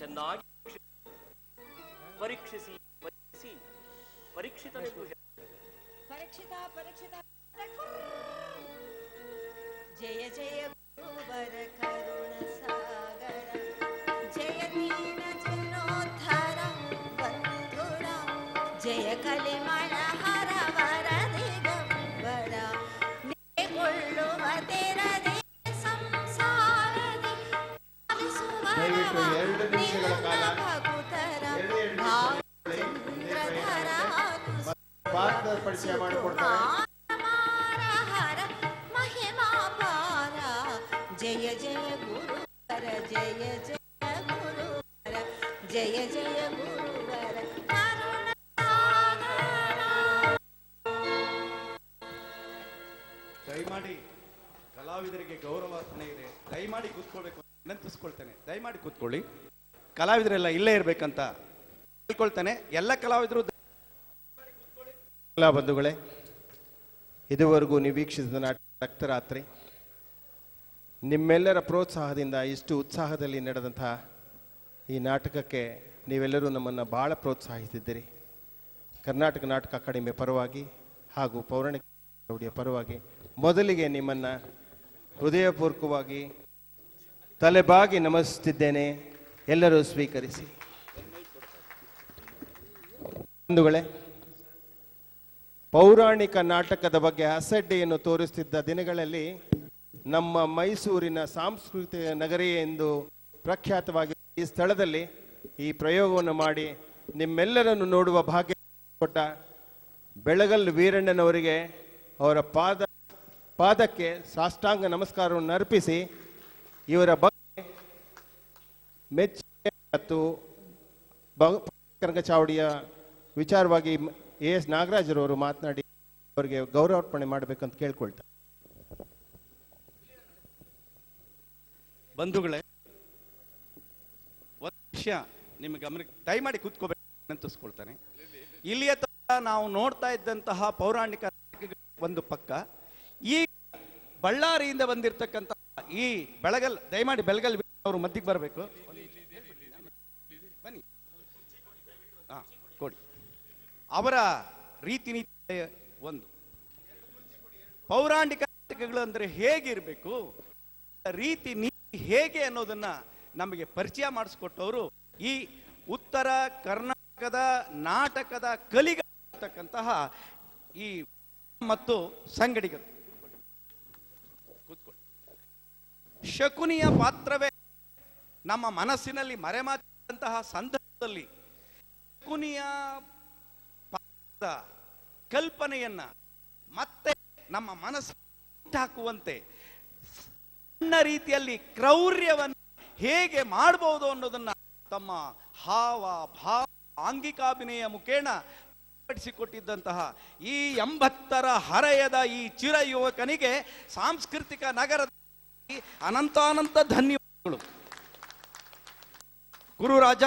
ಚೆನ್ನಾಗಿ ಪರೀಕ್ಷಿಸಿ ಪರೀಕ್ಷಿತನೆಂದು ಪರೀಕ್ಷಿತ ಜಯ ಜಯ ಗುರುವರ ಕರುಣ ಸಾಗರ, ಜಯ ದೀನ ಜನೋದ್ಧಾರ ಬಂಧುರ, ಜಯ ಕಲಿಮಣ ಹರವರ ದಿಗಂಬರ, ಕೊಳ್ಳುವ ತೆರದೆ ಸಂಸಾರದಿ ದಯವಿಟ್ಟು 2 ನಿಮಿಷಗಳ ಕಾಲ ಭಾರತದ ಪರಿಚಯ ಮಾಡಿಕೊಡ್ತಾರೆ. ಜಯ ಜಯ ಗುರುವರ, ಜಯ ಜಯ ಗುರುವರ, ಜಯ ಜಯ ಗುರುವರ ಕರುಣ ಸಾಗರ. ದಯಮಾಡಿ ಕಲಾವಿದರಿಗೆ ಗೌರವಾರ್ಪಣೆ ಇದೆ. ದಯಮಾಡಿ ಕೂತ್ಕೊಳ್ಬೇಕು ವಿನಂತಿಸ್ಕೊಳ್ತೇನೆ. ದಯಮಾಡಿ ಕೂತ್ಕೊಳ್ಳಿ. ಕಲಾವಿದರೆಲ್ಲ ಇಲ್ಲೇ ಇರ್ಬೇಕಂತ ಕೇಳ್ಕೊಳ್ತೇನೆ. ಎಲ್ಲ ಕಲಾವಿದರು ಕಲಾ ಬಂಧುಗಳೇ, ಇದುವರೆಗೂ ನೀವು ವೀಕ್ಷಿಸಿದ ನಾಟಕ ರಕ್ತರಾತ್ರಿ. ನಿಮ್ಮೆಲ್ಲರ ಪ್ರೋತ್ಸಾಹದಿಂದ ಇಷ್ಟು ಉತ್ಸಾಹದಲ್ಲಿ ನಡೆದಂತಹ ಈ ನಾಟಕಕ್ಕೆ ನೀವೆಲ್ಲರೂ ನಮ್ಮನ್ನು ಭಾಳ ಪ್ರೋತ್ಸಾಹಿಸಿದ್ದೀರಿ. ಕರ್ನಾಟಕ ನಾಟಕ ಅಕಾಡೆಮಿ ಪರವಾಗಿ ಹಾಗೂ ಪೌರಾಣಿಕ ಗೌಡಿಯ ಪರವಾಗಿ ಮೊದಲಿಗೆ ನಿಮ್ಮನ್ನು ಹೃದಯಪೂರ್ವಕವಾಗಿ ತಲೆಬಾಗಿ ನಮಿಸುತ್ತಿದ್ದೇನೆ. ಎಲ್ಲರೂ ಸ್ವೀಕರಿಸಿ. ಬಂಧುಗಳೇ, ಪೌರಾಣಿಕ ನಾಟಕದ ಬಗ್ಗೆ ಅಸಡ್ಡೆಯನ್ನು ತೋರಿಸುತ್ತಿದ್ದ ದಿನಗಳಲ್ಲಿ ನಮ್ಮ ಮೈಸೂರಿನ ಸಾಂಸ್ಕೃತಿಕ ನಗರಿ ಎಂದು ಪ್ರಖ್ಯಾತವಾಗಿರುವ ಈ ಸ್ಥಳದಲ್ಲಿ ಈ ಪ್ರಯೋಗವನ್ನು ಮಾಡಿ ನಿಮ್ಮೆಲ್ಲರನ್ನು ನೋಡುವ ಭಾಗ್ಯ ಕೊಟ್ಟ ಬೆಳಗಲ್ ವೀರಣ್ಣನವರಿಗೆ ಅವರ ಪಾದಕ್ಕೆ ಸಾಷ್ಟಾಂಗ ನಮಸ್ಕಾರವನ್ನು ಅರ್ಪಿಸಿ ಇವರ ಬಗ್ಗೆ ಮೆಚ್ಚುಗೆ ಮತ್ತು ಕನಕ ಚಾವಡಿಯ ವಿಚಾರವಾಗಿ ಎಸ್ ನಾಗರಾಜರವರು ಮಾತನಾಡಿ ಅವರಿಗೆ ಗೌರವಾರ್ಪಣೆ ಮಾಡಬೇಕಂತ ಕೇಳ್ಕೊಳ್ತಾರೆ. ಬಂಧುಗಳೇ, ಒಂದು ವಿಷಯ ನಿಮ್ಮ ಗಮನಕ್ಕೆ ದಯಮಾಡಿ ಕೂತ್ಕೋಬೇಕು ನೆನಪಿಸ್ಕೊಳ್ತಾನೆ. ಇಲ್ಲಿಯ ತನಕ ನಾವು ನೋಡ್ತಾ ಇದ್ದಂತಹ ಪೌರಾಣಿಕ ಒಂದು ಪಕ್ಕ, ಈ ಬಳ್ಳಾರಿಯಿಂದ ಬಂದಿರತಕ್ಕಂತಹ ಈ ಬೆಳಗಲ್, ದಯಮಾಡಿ ಬೆಳಗಲ್ ಅವರು ಮಧ್ಯಕ್ಕೆ ಬರಬೇಕು. ಬನ್ನಿ, ಹಾ ಕೊಡಿ. ಅವರ ರೀತಿ ನೀತಿ ಒಂದು ಪೌರಾಣಿಕ ನಾಟಕಗಳು ಅಂದರೆ ಹೇಗಿರಬೇಕು, ರೀತಿ ನೀತಿ ಹೇಗೆ ಅನ್ನೋದನ್ನ ನಮಗೆ ಪರಿಚಯ ಮಾಡಿಸ್ಕೊಟ್ಟವರು ಈ ಉತ್ತರ ಕರ್ನಾಟಕದ ನಾಟಕದ ಕಲಿಗತಕ್ಕಂತಹ ಈ ಮತ್ತು ಸಂಗಡಿಗರು. ಕೂತ್ಕೊಳ್ಳಿ. ಶಕುನಿಯ ಪಾತ್ರವೇ ನಮ್ಮ ಮನಸ್ಸಿನಲ್ಲಿ ಮರೆಮಾಚಿದಂತಹ ಸಂದರ್ಭದಲ್ಲಿ ಶಕುನಿಯ ಪಾತ್ರದ ಕಲ್ಪನೆಯನ್ನ ಮತ್ತೆ ನಮ್ಮ ಮನಸ್ಸು ಹಾಕುವಂತೆ ಸಣ್ಣ ರೀತಿಯಲ್ಲಿ ಕ್ರೌರ್ಯವನ್ನು ಹೇಗೆ ಮಾಡಬಹುದು ಅನ್ನೋದನ್ನ ತಮ್ಮ ಹಾವ ಭಾವ ಆಂಗಿಕಾಭಿನಯ ಮುಖೇಣ ಪಡಿಸಿಕೊಟ್ಟಿದ್ದಂತಹ ಈ 80ರ ಹರೆಯದ ಈ ಚಿರ ಯುವಕನಿಗೆ ಸಾಂಸ್ಕೃತಿಕ ನಗರದ ಅನಂತಾನಂತ ಧನ್ಯವಾದಗಳು. ಗುರುರಾಜ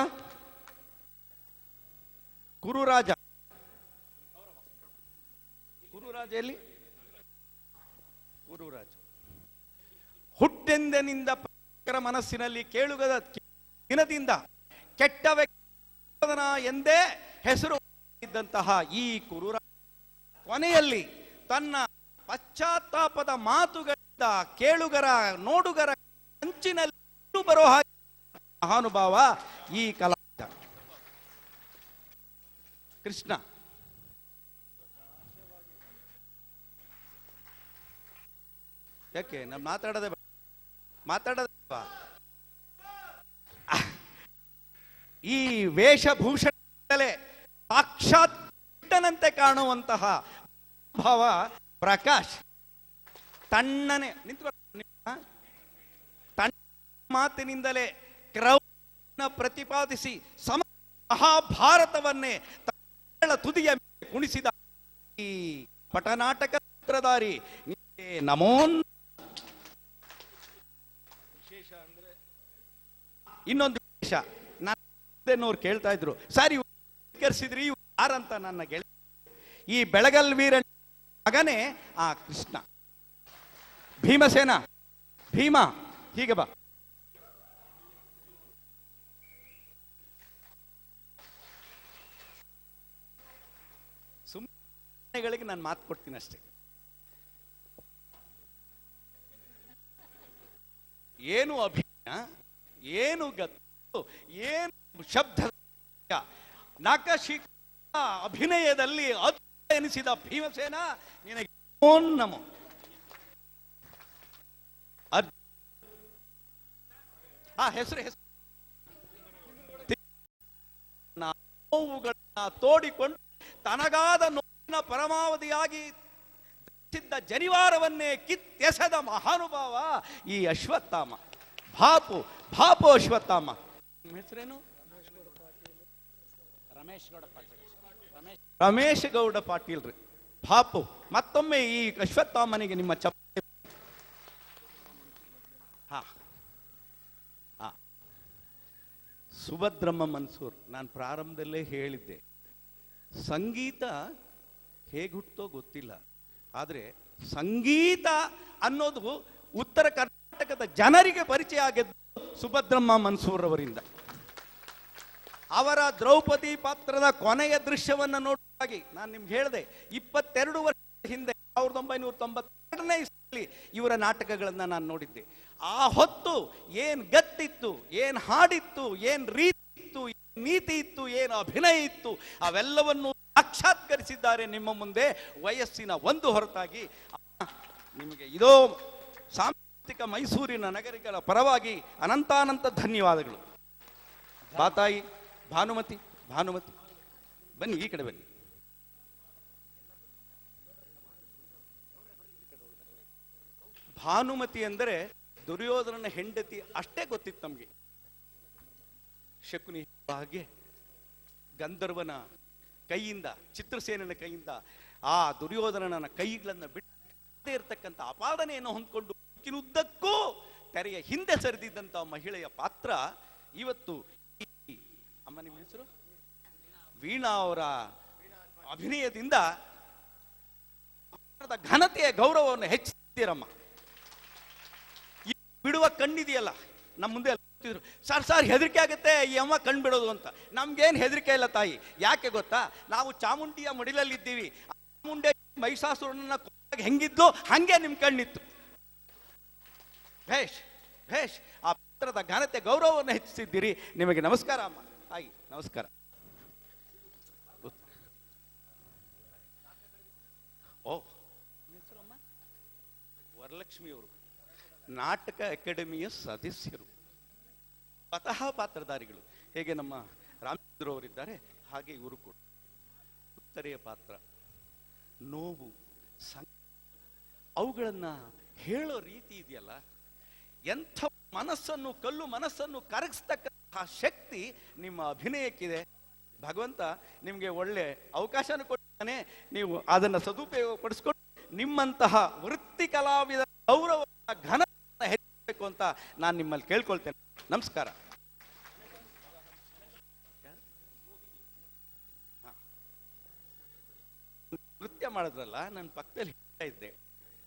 ಗುರುರಾಜ ಗುರುರಾಜ ಎಲ್ಲಿ? ಗುರುರಾಜ ಹುಟ್ಟೆಂದಿನಿಂದ ಮನಸ್ಸಿನಲ್ಲಿ ಕೇಳುಗದ ದಿನದಿಂದ ಕೆಟ್ಟ ವ್ಯಕ್ತಿ ಎಂದೇ ಹೆಸರು ಇದ್ದಂತಹ ಈ ಕುರುರಾಜ ಕೊನೆಯಲ್ಲಿ ತನ್ನ ಪಶ್ಚಾತ್ತಾಪದ ಮಾತುಗಳಿಂದ ಕೇಳುಗರ ನೋಡುಗರ ಅಂಚಿನಲ್ಲಿ ಬರೋ ಹಾಗೆ ಮಹಾನುಭಾವ ಈ ಕಲಾವಿದ ಕೃಷ್ಣ. ಯಾಕೆ ನಾವು ಮಾತಾಡೋದೇ ಈ ವೇಷಭೂಷಣದಲ್ಲೇ ಸಾಕ್ಷಾತ್ನಂತೆ ಕಾಣುವಂತಹ ಭಾವ ಪ್ರಕಾಶ್ ತಣ್ಣನೆ ತಣ್ಣ ಮಾತಿನಿಂದಲೇ ಕ್ರೌರ್ಯವನ್ನು ಪ್ರತಿಪಾದಿಸಿ ಮಹಾಭಾರತವನ್ನೇ ತುದಿಯ ಕುಣಿಸಿದ ಈ ಪಟನಾಟಕ ಸೂತ್ರಧಾರಿ ನಮೋ. ವಿಶೇಷ ಅಂದ್ರೆ ಇನ್ನೊಂದು ವಿಶೇಷ, ನಾನು ಕೇಳ್ತಾ ಇದ್ರು, ಸರ್ ಇವ್ರು ಕರೆಸಿದ್ರಿ ಯಾರಂತ ನನ್ನ ಗೆಳೆಯ. ಈ ಬೆಳಗಲ್ ವೀರ ಮಗನೇ ಆ ಕೃಷ್ಣ, ಭೀಮಸೇನ, ಭೀಮ. ಹೀಗೆ ಬಾ. ಸುಮ್ಮನೆಗಳಿಗೆ ನಾನು ಮಾತು ಕೊಡ್ತೀನಿ ಅಷ್ಟೇ. ಏನು ಅಭಿನಯ, ಏನು ಗತ್ತು, ಏನು ಶಬ್ದ, ನಖಶಿಖ ಅಭಿನಯದಲ್ಲಿ ಅದ್ಭುತ ಎನಿಸಿದ ಭೀಮಸೇನ ನಿನಗೆ ನಮೋ. ಹೆಸರು ನೋವುಗಳನ್ನ ತೋಡಿಕೊಂಡು ತನಗಾದ ನೋವಿನ ಪರಮಾವಧಿಯಾಗಿ ಸಿದ್ಧ ಜನಿವಾರವನ್ನೇ ಕಿತ್ತೆಸೆದ ಮಹಾನುಭಾವ ಈ ಅಶ್ವತ್ಥಾಮ. ಭಾಪು ಅಶ್ವತ್ಥಾಮ. ನಿಮ್ಮ ಹೆಸರೇನು? ರಮೇಶ್ ಗೌಡ ಪಾಟೀಲ್ ರೀ. ಭಾಪು. ಮತ್ತೊಮ್ಮೆ ಈ ಅಶ್ವತ್ಥಾಮನಿಗೆ ನಿಮ್ಮ ಚಪ್ಪಾಳೆ. ಸುಭದ್ರಮ್ಮ ಮನ್ಸೂರ್. ನಾನು ಪ್ರಾರಂಭದಲ್ಲೇ ಹೇಳಿದ್ದೆ, ಸಂಗೀತ ಹೇಗೆ ಹುಟ್ಟೋ ಗೊತ್ತಿಲ್ಲ, ಆದರೆ ಸಂಗೀತ ಅನ್ನೋದು ಉತ್ತರ ಕರ್ನಾಟಕದ ಜನರಿಗೆ ಪರಿಚಯ ಆಗಿದ್ದು ಸುಭದ್ರಮ್ಮ ಮನ್ಸೂರ್ ಅವರಿಂದ. ಅವರ ದ್ರೌಪದಿ ಪಾತ್ರದ ಕೊನೆಯ ದೃಶ್ಯವನ್ನು ನೋಡುವಾಗಿ ನಾನು ನಿಮ್ಗೆ ಹೇಳಿದೆ, 22 ವರ್ಷದ ಹಿಂದೆ 1992ನೇ ಇಸ್ವಿಯಲ್ಲಿ ಇವರ ನಾಟಕಗಳನ್ನು ನಾನು ನೋಡಿದ್ದೆ. ಆ ಹೊತ್ತು ಏನ್ ಗತ್ತಿತ್ತು, ಏನ್ ಹಾಡಿತ್ತು, ಏನ್ ರೀತಿ ಇತ್ತು, ಏನ್ ನೀತಿ ಇತ್ತು, ಏನು ಅಭಿನಯ ಇತ್ತು, ಅವೆಲ್ಲವನ್ನು ಸಾಕ್ಷಾತ್ಕರಿಸಿದ್ದಾರೆ ನಿಮ್ಮ ಮುಂದೆ ವಯಸ್ಸಿನ ಒಂದು ಹೊರತಾಗಿ. ನಿಮಗೆ ಇದೋ ಸಾಂಸ್ಕೃತಿಕ ಮೈಸೂರಿನ ನಗರಿಗಳ ಪರವಾಗಿ ಅನಂತಾನಂತ ಧನ್ಯವಾದಗಳು. ಬಾತಾಯಿ ಭಾನುಮತಿ ಬನ್ನಿ, ಈ ಕಡೆ ಬನ್ನಿ. ಭಾನುಮತಿ ಅಂದರೆ ದುರ್ಯೋಧನನ ಹೆಂಡತಿ ಅಷ್ಟೇ ಗೊತ್ತಿತ್ತು ನಮಗೆ. ಶಕುನಿ ಹಾಗೆ ಗಂಧರ್ವನ ಕೈಯಿಂದ, ಚಿತ್ರಸೇನನ ಕೈಯಿಂದ ಆ ದುರ್ಯೋಧನನ ಕೈಗಳನ್ನು ಬಿಟ್ಟೇ ಇರತಕ್ಕಂಥ ಅಪಾದನೆಯನ್ನು ಹೊಂದ್ಕೊಂಡು ಉದ್ದಕ್ಕೂ ತೆರೆಯ ಹಿಂದೆ ಸರಿದಿದ್ದಂಥ ಮಹಿಳೆಯ ಪಾತ್ರ ಇವತ್ತು ಅಮ್ಮ ನಿಮ್ಮ ಹೆಸರು ವೀಣಾ ಅವರ ಅಭಿನಯದಿಂದ ಘನತೆಯ ಗೌರವವನ್ನು ಹೆಚ್ಚಿಸ್ತೀರಮ್ಮ. ಬಿಡುವ ಕಣ್ಣಿದೆಯಲ್ಲ ನಮ್ಮ ಮುಂದೆ ಸರ್ ಹೆದರಿಕೆ ಆಗುತ್ತೆ ಈ ಅಮ್ಮ ಕಣ್ಣು ಬಿಡೋದು ಅಂತ. ನಮ್ಗೇನು ಹೆದರಿಕೆ ಇಲ್ಲ ತಾಯಿ. ಯಾಕೆ ಗೊತ್ತಾ, ನಾವು ಚಾಮುಂಡಿಯ ಮಡಿಲಲ್ಲಿದ್ದೀವಿ. ಚಾಮುಂಡಿ ಮಹಿಷಾಸುರನನ್ನ ಹೆಂಗಿದ್ಲು ಹಂಗೆ ನಿಮ್ಮ ಕಣ್ಣಿತ್ತು. ಭೇಷ್ ಭೇಷ್. ಆ ಪಾತ್ರದ ಘನತೆ ಗೌರವವನ್ನು ಹೆಚ್ಚಿಸಿದ್ದೀರಿ. ನಿಮಗೆ ನಮಸ್ಕಾರ ಅಮ್ಮ. ತಾಯಿ ನಮಸ್ಕಾರ. ಓ ಹೆಸರಮ್ಮ ವರಲಕ್ಷ್ಮಿಯವರು ನಾಟಕ ಅಕಾಡೆಮಿಯ ಸದಸ್ಯರು, ಸ್ವತಃ ಪಾತ್ರಧಾರಿಗಳು. ಹೇಗೆ ನಮ್ಮ ರಾಮಚಂದ್ರ ಅವರಿದ್ದಾರೆ ಹಾಗೆ ಇವರು ಕೂಡ. ಉತ್ತರೆಯ ಪಾತ್ರ, ನೋವು, ಅವುಗಳನ್ನ ಹೇಳೋ ರೀತಿ ಇದೆಯಲ್ಲ, ಎಂಥ ಮನಸ್ಸನ್ನು ಕಲ್ಲು ಮನಸ್ಸನ್ನು ಕರಗಿಸ್ತಕ್ಕಂತಹ ಶಕ್ತಿ ನಿಮ್ಮ ಅಭಿನಯಕ್ಕಿದೆ. ಭಗವಂತ ನಿಮಗೆ ಒಳ್ಳೆ ಅವಕಾಶನ ಕೊಡ್ತಾನೆ. ನೀವು ಅದನ್ನು ಸದುಪಯೋಗ ಪಡಿಸ್ಕೊಂಡು ನಿಮ್ಮಂತಹ ವೃತ್ತಿ ಕಲಾವಿದ ಗೌರವ ಘನ ಹೆಚ್ಚಬೇಕು ಅಂತ ನಾನು ನಿಮ್ಮಲ್ಲಿ ಕೇಳ್ಕೊಳ್ತೇನೆ. ನಮಸ್ಕಾರ. ನೃತ್ಯ ಮಾಡಿದ್ರಲ್ಲ, ನನ್ನ ಪಕ್ಕದಲ್ಲಿ ಹೇಳ್ತಾ ಇದ್ದೆ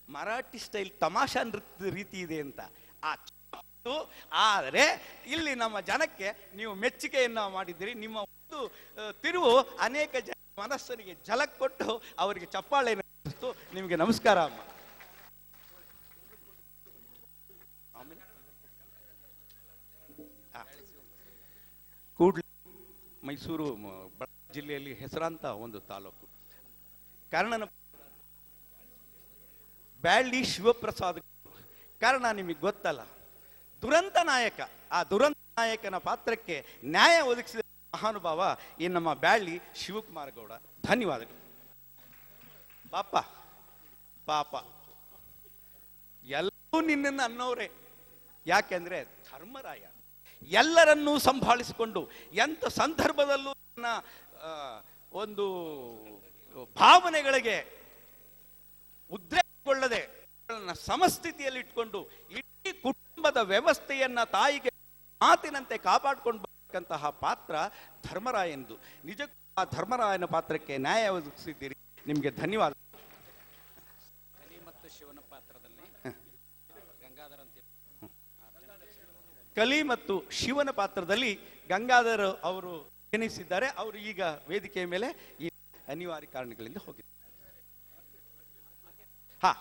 ಮರಾಠಿ ಸ್ಟೈಲ್ ತಮಾಷಾ ನೃತ್ಯದ ರೀತಿ ಇದೆ ಅಂತ. ಆದರೆ ಇಲ್ಲಿ ನಮ್ಮ ಜನಕ್ಕೆ ನೀವು ಮೆಚ್ಚುಗೆಯನ್ನ ಮಾಡಿದ್ದೀರಿ. ನಿಮ್ಮ ಒಂದು ತಿರುವು ಅನೇಕ ಜನ ಮನಸ್ಸನಿಗೆ ಝಲಕ್ ಕೊಟ್ಟು ಅವರಿಗೆ ಚಪ್ಪಾಳೆ ನಡೆಸಿತು. ನಿಮಗೆ ನಮಸ್ಕಾರ ಅಮ್ಮ. ಕೂಡ್ಲಿ ಮೈಸೂರು ಜಿಲ್ಲೆಯಲ್ಲಿ ಹೆಸರಾಂತ ಒಂದು ತಾಲೂಕು. ಕಾರಣ ಬ್ಯಾಳ್ಳಿ ಶಿವಪ್ರಸಾದ್. ಕಾರಣ ನಿಮಗೆ ಗೊತ್ತಲ್ಲ, ದುರಂತ ನಾಯಕ. ಆ ದುರಂತ ನಾಯಕನ ಪಾತ್ರಕ್ಕೆ ನ್ಯಾಯ ಒದಗಿಸಿದ ಮಹಾನುಭಾವ ಈ ನಮ್ಮ ಬ್ಯಾಳ್ಳಿ ಶಿವಕುಮಾರ ಗೌಡ. ಧನ್ಯವಾದಗಳು. ಪಾಪ ಪಾಪ ಎಲ್ಲರೂ ನಿನ್ನನ್ನು ಅನ್ನೋರೆ. ಯಾಕೆಂದ್ರೆ ಧರ್ಮರಾಯ ಎಲ್ಲರನ್ನೂ ಸಂಭಾಳಿಸಿಕೊಂಡು ಎಂಥ ಸಂದರ್ಭದಲ್ಲೂ ನನ್ನ ಒಂದು ಭಾವನೆಗಳಿಗೆ ಉದ್ರೇಕಗೊಳ್ಳದೆ ಸಮಸ್ಥಿತಿಯಲ್ಲಿ ಇಟ್ಕೊಂಡು ಇಡೀ ಕುಟುಂಬದ ವ್ಯವಸ್ಥೆಯನ್ನ ತಾಯಿಗೆ ಮಾತಿನಂತೆ ಕಾಪಾಡಿಕೊಂಡು ಬರತಕ್ಕಂತಹ ಪಾತ್ರ ಧರ್ಮರಾಯಂದು. ನಿಜಕ್ಕೂ ಆ ಧರ್ಮರಾಯನ ಪಾತ್ರಕ್ಕೆ ನ್ಯಾಯ ಒದಗಿಸಿದ್ದೀರಿ. ನಿಮಗೆ ಧನ್ಯವಾದ. ಕಲಿ ಮತ್ತು ಶಿವನ ಪಾತ್ರದಲ್ಲಿ ಗಂಗಾಧರ ಅಂತ ಕಲಿ ಮತ್ತು ಶಿವನ ಪಾತ್ರದಲ್ಲಿ ಗಂಗಾಧರ್ ಅವರು ಎನಿಸಿದ್ದಾರೆ. ಅವರು ಈಗ ವೇದಿಕೆಯ ಮೇಲೆ ಈ ಅನಿವಾರ್ಯ ಕಾರಣಗಳಿಂದ ಹೋಗಿದ್ದಾರೆ. ಹಾ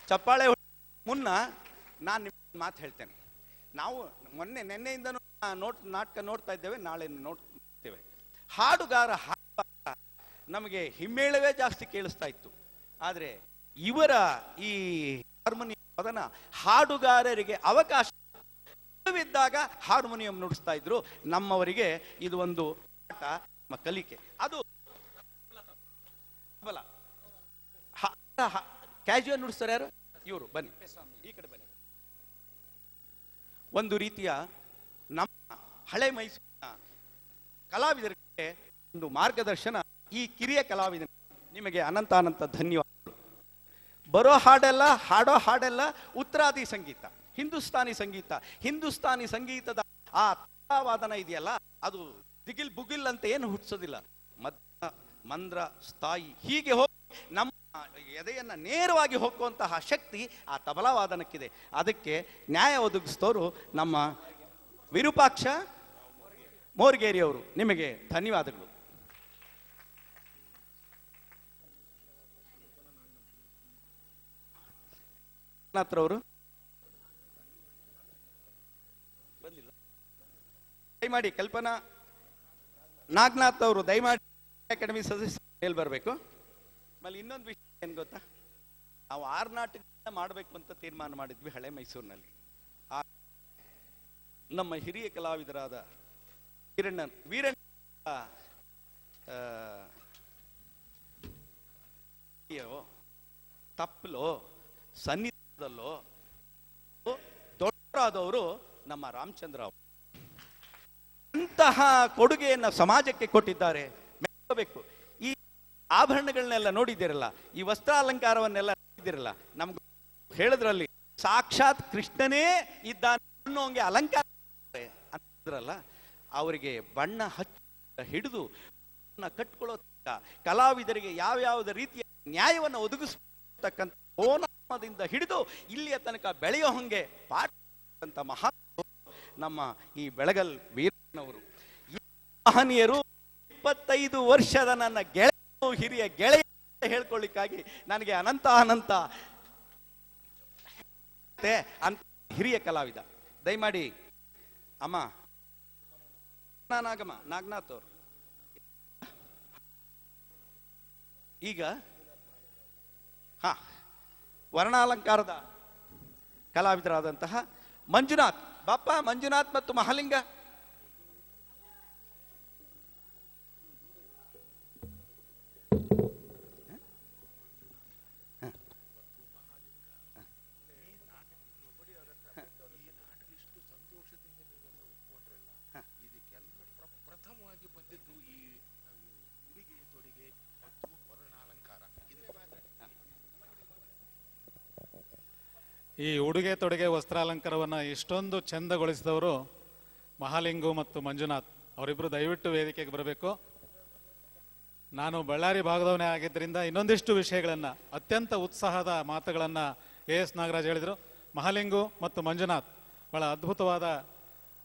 ಚಪ್ಪಾಳೆ ಮುನ್ನ ನಾನು ನಿಮ್ಮ ಮಾತು ಹೇಳ್ತೇನೆ. ನಾವು ನೆನ್ನೆಯಿಂದ ನಾಟಕ ನೋಡ್ತಾ ಇದ್ದೇವೆ, ನಾಳೆ ನೋಡ್ತೇವೆ. ಹಾಡುಗಾರ ನಮಗೆ ಹಿಮ್ಮೇಳವೇ ಜಾಸ್ತಿ ಕೇಳಿಸ್ತಾ ಇತ್ತು. ಆದರೆ ಇವರ ಈ ಹಾರ್ಮೋನಿಯಂ ಅದನ್ನ ಹಾಡುಗಾರರಿಗೆ ಅವಕಾಶ ಇದ್ದಾಗ ಹಾರ್ಮೋನಿಯಂ ನುಡಿಸ್ತಾ ಇದ್ರು. ನಮ್ಮವರಿಗೆ ಇದು ಒಂದು ಆಟ, ನಮ್ಮ ಕಲಿಕೆ. ಅದು ಕ್ಯಾಶುವಲ್ ನುಡಿಸ್ತಾರೆ ಯಾರು? ಇವರು ಬನ್ನಿ, ಈ ಕಡೆ ಬನ್ನಿ. ಒಂದು ರೀತಿಯ ನಮ್ಮ ಹಳೆ ಮೈಸೂರಿನ ಕಲಾವಿದರಿಗೆ ಒಂದು ಮಾರ್ಗದರ್ಶನ ಈ ಕಿರಿಯ ಕಲಾವಿದ. ನಿಮಗೆ ಅನಂತ ಅನಂತ ಧನ್ಯವಾದಗಳು. ಬರೋ ಹಾಡೆಲ್ಲ, ಹಾಡೋ ಹಾಡೆಲ್ಲ ಉತ್ತರಾದಿ ಸಂಗೀತ, ಹಿಂದೂಸ್ತಾನಿ ಸಂಗೀತ. ಹಿಂದೂಸ್ತಾನಿ ಸಂಗೀತದ ಆ ತಾಳವಾದನ ಇದೆಯಲ್ಲ, ಅದು ದಿಗಿಲ್ ಬುಗಿಲ್ ಅಂತ ಏನು ಹುಟ್ಟಿಸೋದಿಲ್ಲ. ಮಧ್ಯ ಮಂದ್ರ ಸ್ಥಾಯಿ ಹೀಗೆ ಹೋಗಿ ನಮ್ಮ ಎದೆಯನ್ನ ನೇರವಾಗಿ ಹೋಗುವಂತಹ ಶಕ್ತಿ ಆ ತಬಲಾವಾದನಕ್ಕಿದೆ. ಅದಕ್ಕೆ ನ್ಯಾಯ ಒದಗಿಸಿದವರು ನಮ್ಮ ವಿರೂಪಾಕ್ಷ ಮೋರ್ಗೇರಿ ಅವರು. ನಿಮಗೆ ಧನ್ಯವಾದಗಳು. ಅವರು ಬಂದಿಲ್ಲ, ದಯಮಾಡಿ ಕಲ್ಪನಾ ನಾಗನಾಥ್ ಅವರು ದಯಮಾಡಿ ಅಕಾಡೆಮಿ ಸದಸ್ಯ ಹೇಳಿ ಬರಬೇಕು. ಆಮೇಲೆ ಇನ್ನೊಂದು ವಿಷಯ ಏನು ಗೊತ್ತಾ, ನಾವು 6 ನಾಟಕ ಮಾಡಬೇಕು ಅಂತ ತೀರ್ಮಾನ ಮಾಡಿದ್ವಿ ಹಳೆ ಮೈಸೂರಿನಲ್ಲಿ. ನಮ್ಮ ಹಿರಿಯ ಕಲಾವಿದರಾದ ವೀರಣ್ಣ ತಪ್ಪಲೋ ಸನ್ನಿಧಾನದಲ್ಲೋ ದೊಡ್ಡರಾದವರು ನಮ್ಮ ರಾಮಚಂದ್ರ ಅವರು. ಎಂತಹ ಕೊಡುಗೆಯನ್ನು ಸಮಾಜಕ್ಕೆ ಕೊಟ್ಟಿದ್ದಾರೆ. ಮೆಚ್ಚಬೇಕು. ಈ ಆಭರಣಗಳನ್ನೆಲ್ಲ ನೋಡಿದ್ದೀರಲ್ಲ, ಈ ವಸ್ತ್ರಾಲಂಕಾರವನ್ನೆಲ್ಲ ನೋಡಿದ್ದೀರಲ್ಲ, ನಮ್ಗೆ ಹೇಳಿದ್ರಲ್ಲಿ ಸಾಕ್ಷಾತ್ ಕೃಷ್ಣನೇ ಇದ್ದಾನೆ ಅನ್ನೋಂಗೆ ಅಲಂಕಾರ ಅಂದ್ರಲ್ಲ, ಅವರಿಗೆ ಬಣ್ಣ ಹಚ್ಚ ಹಿಡಿದು ಕಟ್ಕೊಳ್ಳೋ ಕಲಾವಿದರಿಗೆ ಯಾವ್ಯಾವುದ ರೀತಿಯ ನ್ಯಾಯವನ್ನು ಒದಗಿಸತಕ್ಕಂಥ ಹೋಮದಿಂದ ಹಿಡಿದು ಇಲ್ಲಿಯ ತನಕ ಬೆಳೆಯೋ ಹಂಗೆ ಪಾಠ ಅಂತ ಮಹಾ ನಮ್ಮ ಈ ಬೆಳಗಲ್ ವೀರಣ್ಣವರು. ಮಹನೀಯರು 25 ವರ್ಷದ ನನ್ನ ಗೆಳೆಯ, ಹಿರಿಯ ಗೆಳೆಯ ಹೇಳ್ಕೊಳ್ಳಿಕ್ಕಾಗಿ ನನಗೆ ಅನಂತ ಅನಂತ ಅಂತ ಹಿರಿಯ ಕಲಾವಿದ. ದಯಮಾಡಿ ಅಮ್ಮ ನಾಗಮ್ಮ ನಾಗನಾಥ್ ಅವರು ಈಗ ವರ್ಣಾಲಂಕಾರದ ಕಲಾವಿದರಾದಂತಹ ಮಂಜುನಾಥ್ ಬಾಪ, ಮಂಜುನಾಥ್ ಮತ್ತು ಮಹಾಲಿಂಗ. ಪ್ರಥಮವಾಗಿ ಬಂದಿದ್ದು ಈ ಉಡುಗೆ ತೊಡುಗೆ ಮತ್ತು ವರ್ಣಾಲಂಕಾರ. ಈ ಉಡುಗೆ ತೊಡುಗೆ ವಸ್ತ್ರಾಲಂಕಾರವನ್ನು ಇಷ್ಟೊಂದು ಚೆಂದಗೊಳಿಸಿದವರು ಮಹಾಲಿಂಗು ಮತ್ತು ಮಂಜುನಾಥ್ ಅವರಿಬ್ಬರು ದಯವಿಟ್ಟು ವೇದಿಕೆಗೆ ಬರಬೇಕು. ನಾನು ಬಳ್ಳಾರಿ ಭಾಗದವನೇ ಆಗಿದ್ದರಿಂದ ಇನ್ನೊಂದಿಷ್ಟು ವಿಷಯಗಳನ್ನು, ಅತ್ಯಂತ ಉತ್ಸಾಹದ ಮಾತುಗಳನ್ನು ಎಸ್ ನಾಗರಾಜ್ ಹೇಳಿದರು. ಮಹಾಲಿಂಗು ಮತ್ತು ಮಂಜುನಾಥ್ ಬಹಳ ಅದ್ಭುತವಾದ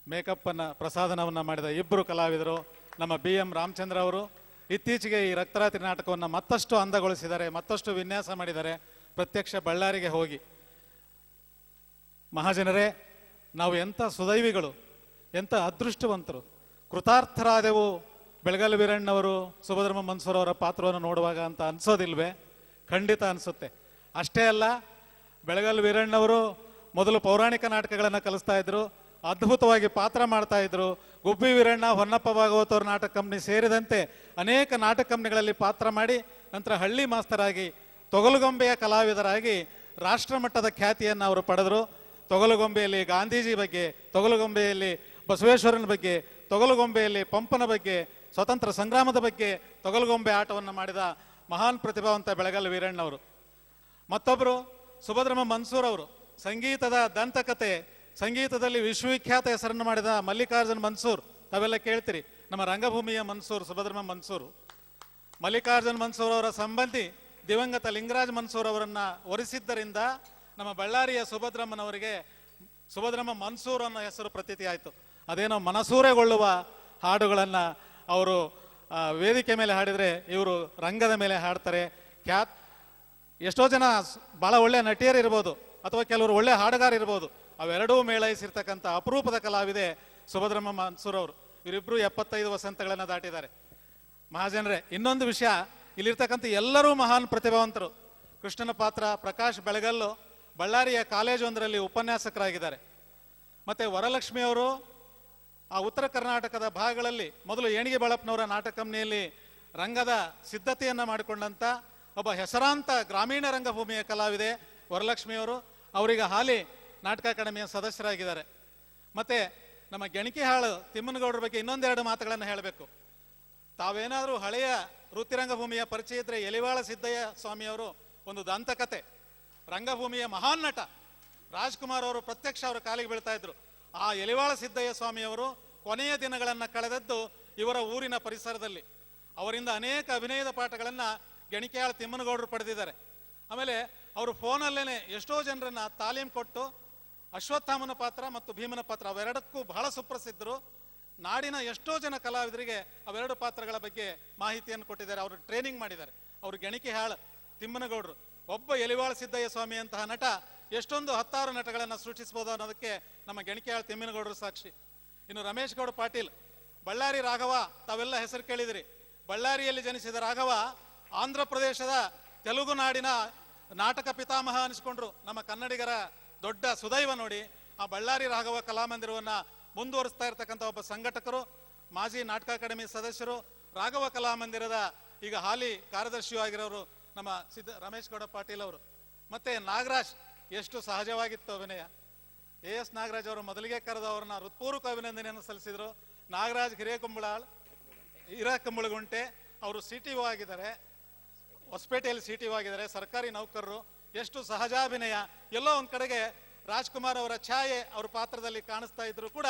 ಮೇಕಪ್ಪನ್ನು ಪ್ರಸಾದನವನ್ನು ಮಾಡಿದ ಇಬ್ಬರು ಕಲಾವಿದರು. ನಮ್ಮ BM ರಾಮಚಂದ್ರ ಅವರು ಇತ್ತೀಚೆಗೆ ಈ ರಕ್ತರಾತ್ರಿ ನಾಟಕವನ್ನು ಮತ್ತಷ್ಟು ಅಂದಗೊಳಿಸಿದ್ದಾರೆ, ಮತ್ತಷ್ಟು ವಿನ್ಯಾಸ ಮಾಡಿದ್ದಾರೆ. ಪ್ರತ್ಯಕ್ಷ ಬಳ್ಳಾರಿಗೆ ಹೋಗಿ ಮಹಾಜನರೇ, ನಾವು ಎಂಥ ಸುದೈವಿಗಳು, ಎಂಥ ಅದೃಷ್ಟವಂತರು, ಕೃತಾರ್ಥರಾದೆವು ಬೆಳಗಲ್ ವೀರಣ್ಣವರು, ಸುಭದ್ರಮ್ಮ ಮನ್ಸೂರ್ ಅವರ ಪಾತ್ರವನ್ನು ನೋಡುವಾಗ ಅಂತ ಅನ್ಸೋದಿಲ್ವೇ? ಖಂಡಿತ ಅನಿಸುತ್ತೆ. ಅಷ್ಟೇ ಅಲ್ಲ, ಬೆಳಗಲ್ ವೀರಣ್ಣವರು ಮೊದಲು ಪೌರಾಣಿಕ ನಾಟಕಗಳನ್ನು ಕಲಿಸ್ತಾ ಇದ್ರು, ಅದ್ಭುತವಾಗಿ ಪಾತ್ರ ಮಾಡ್ತಾ ಇದ್ರು. ಗುಬ್ಬಿ ವೀರಣ್ಣ, ಹೊನ್ನಪ್ಪ ಭಾಗವತವ್ರ ನಾಟಕ ಕಂಪ್ನಿ ಸೇರಿದಂತೆ ಅನೇಕ ನಾಟಕ ಕಂಪ್ನಿಗಳಲ್ಲಿ ಪಾತ್ರ ಮಾಡಿ ನಂತರ ಹಳ್ಳಿ ಮಾಸ್ತರ್ ಆಗಿ ತೊಗಲುಗೊಂಬೆಯ ಕಲಾವಿದರಾಗಿ ರಾಷ್ಟ್ರಮಟ್ಟದ ಖ್ಯಾತಿಯನ್ನು ಅವರು ಪಡೆದರು. ತೊಗಲುಗೊಂಬೆಯಲ್ಲಿ ಗಾಂಧೀಜಿ ಬಗ್ಗೆ, ತೊಗಲುಗೊಂಬೆಯಲ್ಲಿ ಬಸವೇಶ್ವರನ ಬಗ್ಗೆ, ತೊಗಲುಗೊಂಬೆಯಲ್ಲಿ ಪಂಪನ ಬಗ್ಗೆ, ಸ್ವತಂತ್ರ ಸಂಗ್ರಾಮದ ಬಗ್ಗೆ ತೊಗಲುಗೊಂಬೆ ಆಟವನ್ನು ಮಾಡಿದ ಮಹಾನ್ ಪ್ರತಿಭಾವಂತ ಬೆಳಗಲ್ ವೀರಣ್ಣವರು. ಮತ್ತೊಬ್ಬರು ಸುಭದ್ರಮ್ಮ ಮನ್ಸೂರ್ ಅವರು, ಸಂಗೀತದ ದಂತಕತೆ, ಸಂಗೀತದಲ್ಲಿ ವಿಶ್ವವಿಖ್ಯಾತ ಹೆಸರನ್ನು ಮಾಡಿದ ಮಲ್ಲಿಕಾರ್ಜುನ್ ಮನ್ಸೂರ್. ತಾವೆಲ್ಲ ಕೇಳ್ತೀರಿ, ನಮ್ಮ ರಂಗಭೂಮಿಯ ಮನ್ಸೂರ್ ಸುಭದ್ರಮ್ಮ ಮನ್ಸೂರು. ಮಲ್ಲಿಕಾರ್ಜುನ್ ಮನ್ಸೂರ್ ಅವರ ಸಂಬಂಧಿ ದಿವಂಗತ ಲಿಂಗರಾಜ್ ಮನ್ಸೂರ್ ಅವರನ್ನು ಒರೆಸಿದ್ದರಿಂದ ನಮ್ಮ ಬಳ್ಳಾರಿಯ ಸುಭದ್ರಮ್ಮನವರಿಗೆ ಸುಭದ್ರಮ್ಮ ಮನ್ಸೂರ್ ಅನ್ನೋ ಹೆಸರು ಪ್ರತೀತಿ ಆಯಿತು. ಅದೇನೋ ಮನಸೂರೆಗೊಳ್ಳುವ ಹಾಡುಗಳನ್ನು ಅವರು ವೇದಿಕೆ ಮೇಲೆ ಹಾಡಿದರೆ ಇವರು ರಂಗದ ಮೇಲೆ ಹಾಡ್ತಾರೆ. ಎಷ್ಟೋ ಜನ ಭಾಳ ಒಳ್ಳೆಯ ನಟಿಯರು ಇರ್ಬೋದು ಅಥವಾ ಕೆಲವರು ಒಳ್ಳೆಯ ಹಾಡುಗಾರ ಇರ್ಬೋದು, ಅವೆರಡೂ ಮೇಳೈಸಿರ್ತಕ್ಕಂಥ ಅಪರೂಪದ ಕಲಾವಿದೆ ಸುಭದ್ರಮ್ಮ ಮನ್ಸೂರ್ ಅವರು. ಇವರಿಬ್ಬರು 75 ವಸಂತಗಳನ್ನು ದಾಟಿದ್ದಾರೆ. ಮಹಾಜನರೇ, ಇನ್ನೊಂದು ವಿಷಯ, ಇಲ್ಲಿರ್ತಕ್ಕಂಥ ಎಲ್ಲರೂ ಮಹಾನ್ ಪ್ರತಿಭಾವಂತರು. ಕೃಷ್ಣನ ಪಾತ್ರ ಪ್ರಕಾಶ್ ಬೆಳಗಲ್ಲು ಬಳ್ಳಾರಿಯ ಕಾಲೇಜು ಒಂದರಲ್ಲಿ ಉಪನ್ಯಾಸಕರಾಗಿದ್ದಾರೆ. ಮತ್ತು ವರಲಕ್ಷ್ಮಿಯವರು ಆ ಉತ್ತರ ಕರ್ನಾಟಕದ ಭಾಗಗಳಲ್ಲಿ ಮೊದಲು ಏಣಿಗೆ ಬಾಳಪ್ಪನವರ ನಾಟಕ ಕಂಪ್ನಿಯಲ್ಲಿ ರಂಗದ ಸಿದ್ಧತೆಯನ್ನು ಮಾಡಿಕೊಂಡಂಥ ಒಬ್ಬ ಹೆಸರಾಂತ ಗ್ರಾಮೀಣ ರಂಗಭೂಮಿಯ ಕಲಾವಿದೆ ವರಲಕ್ಷ್ಮಿಯವರು. ಅವರಿಗೆ ಹಾಲಿ ನಾಟಕ ಅಕಾಡೆಮಿಯ ಸದಸ್ಯರಾಗಿದ್ದಾರೆ. ಮತ್ತು ನಮ್ಮ ಗೆಣಕಿಹಾಳು ತಿಮ್ಮನಗೌಡರ ಬಗ್ಗೆ ಇನ್ನೊಂದೆರಡು ಮಾತುಗಳನ್ನು ಹೇಳಬೇಕು. ತಾವೇನಾದರೂ ಹಳೆಯ ವೃತ್ತಿರಂಗಭೂಮಿಯ ಪರಿಚಯ ಇದ್ದರೆ ಎಲಿವಾಳ ಸಿದ್ದಯ್ಯ ಸ್ವಾಮಿಯವರು ಒಂದು ದಂತಕತೆ, ರಂಗಭೂಮಿಯ ಮಹಾನ್ ನಟ ರಾಜ್ಕುಮಾರ್ ಅವರು ಪ್ರತ್ಯಕ್ಷ ಅವರ ಕಾಲಿಗೆ ಬೀಳ್ತಾ ಇದ್ರು. ಆ ಎಲಿವಾಳ ಸಿದ್ದಯ್ಯ ಸ್ವಾಮಿಯವರು ಕೊನೆಯ ದಿನಗಳನ್ನು ಕಳೆದದ್ದು ಇವರ ಊರಿನ ಪರಿಸರದಲ್ಲಿ. ಅವರಿಂದ ಅನೇಕ ಅಭಿನಯದ ಪಾಠಗಳನ್ನು ಗೆಣಿಕೆಯಾಳ ತಿಮ್ಮನಗೌಡರು ಪಡೆದಿದ್ದಾರೆ. ಆಮೇಲೆ ಅವರು ಫೋನಲ್ಲೇ ಎಷ್ಟೋ ಜನರನ್ನ ತಾಲೀಮ್ ಕೊಟ್ಟು ಅಶ್ವತ್ಥಾಮನ ಪಾತ್ರ ಮತ್ತು ಭೀಮನ ಪಾತ್ರ ಅವೆರಡಕ್ಕೂ ಬಹಳ ಸುಪ್ರಸಿದ್ಧರು. ನಾಡಿನ ಎಷ್ಟೋ ಜನ ಕಲಾವಿದರಿಗೆ ಅವೆರಡು ಪಾತ್ರಗಳ ಬಗ್ಗೆ ಮಾಹಿತಿಯನ್ನು ಕೊಟ್ಟಿದ್ದಾರೆ, ಅವರು ಟ್ರೈನಿಂಗ್ ಮಾಡಿದ್ದಾರೆ. ಅವರು ಗೆಣಿಕೆಹಾಳ ತಿಮ್ಮನಗೌಡರು. ಒಬ್ಬ ಎಲಿವಾಳ ಸಿದ್ದಯ್ಯ ಸ್ವಾಮಿ ಅಂತಹ ನಟ ಎಷ್ಟೊಂದು 10 ನಟಗಳನ್ನು ಸೃಷ್ಟಿಸಬಹುದು ಅನ್ನೋದಕ್ಕೆ ನಮ್ಮ ಗೆಣಿಕೆಯಾಳ ತಿಮ್ಮನಗೌಡರು ಸಾಕ್ಷಿ. ಇನ್ನು ರಮೇಶ್ ಗೌಡ ಪಾಟೀಲ್, ಬಳ್ಳಾರಿ ರಾಘವ, ತಾವೆಲ್ಲ ಹೆಸರು ಕೇಳಿದಿರಿ. ಬಳ್ಳಾರಿಯಲ್ಲಿ ಜನಿಸಿದ ರಾಘವ ಆಂಧ್ರ ಪ್ರದೇಶದ ತೆಲುಗು ನಾಡಿನ ನಾಟಕ ಪಿತಾಮಹ ಅನಿಸ್ಕೊಂಡ್ರು. ನಮ್ಮ ಕನ್ನಡಿಗರ ದೊಡ್ಡ ಸುದೈವ ನೋಡಿ. ಆ ಬಳ್ಳಾರಿ ರಾಘವ ಕಲಾಮಂದಿರವನ್ನು ಮುಂದುವರಿಸ್ತಾ ಇರ್ತಕ್ಕಂಥ ಒಬ್ಬ ಸಂಘಟಕರು, ಮಾಜಿ ನಾಟಕ ಅಕಾಡೆಮಿ ಸದಸ್ಯರು, ರಾಘವ ಕಲಾಮಂದಿರದ ಈಗ ಹಾಲಿ ಕಾರ್ಯದರ್ಶಿಯೂ ಆಗಿರೋರು ನಮ್ಮ ರಮೇಶ್ ಗೌಡ ಪಾಟೀಲ್ ಅವರು. ಮತ್ತೆ ನಾಗರಾಜ್, ಎಷ್ಟು ಸಹಜವಾಗಿತ್ತು ಅಭಿನಯ. AS ನಾಗರಾಜ್ ಅವರು ಮೊದಲಿಗೆ ಕರೆದು ಅವರನ್ನ ಹೃತ್ಪೂರ್ವಕ ಅಭಿನಂದನೆಯನ್ನು ಸಲ್ಲಿಸಿದರು. ನಾಗರಾಜ್ ಹಿರೇಕಂಬಳಗುಂಟೆ ಅವರು CTO ಆಗಿದ್ದಾರೆ, ಹೊಸಪೇಟೆಯಲ್ಲಿ CTO ಆಗಿದ್ದಾರೆ, ಸರ್ಕಾರಿ ನೌಕರರು. ಎಷ್ಟು ಸಹಜಾಭಿನಯ. ಎಲ್ಲೋ ಒಂದ್ ಕಡೆಗೆ ರಾಜ್ಕುಮಾರ್ ಅವರ ಛಾಯೆ ಅವ್ರ ಪಾತ್ರದಲ್ಲಿ ಕಾಣಿಸ್ತಾ ಇದ್ರು ಕೂಡ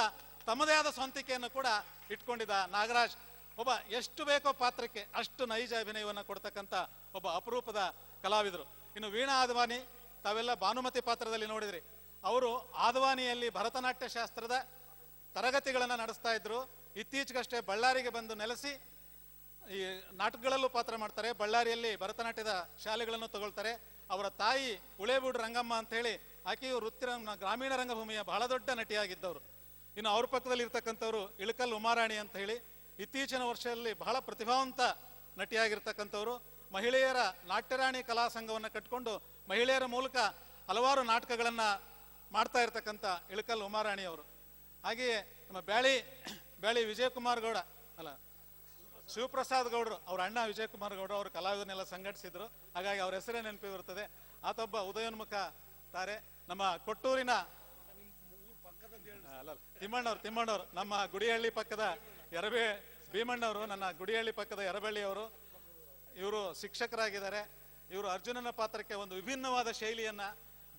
ತಮ್ಮದೇ ಆದ ಸ್ವಂತಿಕೆಯನ್ನು ಕೂಡ ಇಟ್ಕೊಂಡಿದ್ದ ನಾಗರಾಜ್ ಒಬ್ಬ ಎಷ್ಟು ಬೇಕೋ ಪಾತ್ರಕ್ಕೆ ಅಷ್ಟು ನೈಜ ಅಭಿನಯವನ್ನು ಕೊಡ್ತಕ್ಕಂಥ ಒಬ್ಬ ಅಪರೂಪದ ಕಲಾವಿದರು. ಇನ್ನು ವೀಣಾ ಆದ್ವಾನಿ, ತಾವೆಲ್ಲ ಭಾನುಮತಿ ಪಾತ್ರದಲ್ಲಿ ನೋಡಿದ್ರಿ. ಅವರು ಆದ್ವಾನಿಯಲ್ಲಿ ಭರತನಾಟ್ಯ ಶಾಸ್ತ್ರದ ತರಗತಿಗಳನ್ನು ನಡೆಸ್ತಾ ಇದ್ರು. ಇತ್ತೀಚೆಗಷ್ಟೇ ಬಳ್ಳಾರಿಗೆ ಬಂದು ನೆಲೆಸಿ ಈ ನಾಟಕಗಳಲ್ಲೂ ಪಾತ್ರ ಮಾಡ್ತಾರೆ. ಬಳ್ಳಾರಿಯಲ್ಲಿ ಭರತನಾಟ್ಯದ ಶಾಲೆಗಳನ್ನು ತಗೊಳ್ತಾರೆ. ಅವರ ತಾಯಿ ಉಳೇಬೂಡು ರಂಗಮ್ಮ ಅಂತ ಹೇಳಿ, ಆಕೆಯು ಗ್ರಾಮೀಣ ರಂಗಭೂಮಿಯ ಬಹಳ ದೊಡ್ಡ ನಟಿಯಾಗಿದ್ದವರು. ಇನ್ನು ಅವ್ರ ಪಕ್ಕದಲ್ಲಿ ಇರ್ತಕ್ಕಂಥವ್ರು ಇಳಕಲ್ ಉಮಾರಾಣಿ ಅಂತ ಹೇಳಿ, ಇತ್ತೀಚಿನ ವರ್ಷದಲ್ಲಿ ಬಹಳ ಪ್ರತಿಭಾವಂತ ನಟಿಯಾಗಿರ್ತಕ್ಕಂಥವ್ರು. ಮಹಿಳೆಯರ ನಾಟ್ಯರಾಣಿ ಕಲಾ ಸಂಘವನ್ನು ಕಟ್ಟಿಕೊಂಡು ಮಹಿಳೆಯರ ಮೂಲಕ ಹಲವಾರು ನಾಟಕಗಳನ್ನು ಮಾಡ್ತಾ ಇರ್ತಕ್ಕಂಥ ಇಳಕಲ್ ಉಮಾರಾಣಿ ಅವರು. ಹಾಗೆಯೇ ನಮ್ಮ ಬ್ಯಾಳಿ ವಿಜಯಕುಮಾರ್ ಗೌಡ ಅಲ್ಲ ಶಿವಪ್ರಸಾದ್ ಗೌಡರು, ಅವ್ರ ಅಣ್ಣ ವಿಜಯಕುಮಾರ್ ಗೌಡರು, ಅವರು ಕಲಾವಿದರನ್ನೆಲ್ಲ ಸಂಘಟಿಸಿದ್ರು. ಹಾಗಾಗಿ ಅವ್ರ ಹೆಸರೇ ನೆನಪಿರುತ್ತದೆ. ಆತೊಬ್ಬ ಉದಯೋನ್ಮುಖ ತಾರೆ. ನಮ್ಮ ಕೊಟ್ಟೂರಿನ ತಿಮ್ಮಣ್ಣವ್ರು ನಮ್ಮ ಗುಡಿಹಳ್ಳಿ ಪಕ್ಕದ ಭೀಮಣ್ಣವರು, ನನ್ನ ಗುಡಿಹಳ್ಳಿ ಪಕ್ಕದ ಎರಬಳ್ಳಿಯವರು. ಇವರು ಶಿಕ್ಷಕರಾಗಿದ್ದಾರೆ. ಇವರು ಅರ್ಜುನನ ಪಾತ್ರಕ್ಕೆ ಒಂದು ವಿಭಿನ್ನವಾದ ಶೈಲಿಯನ್ನ,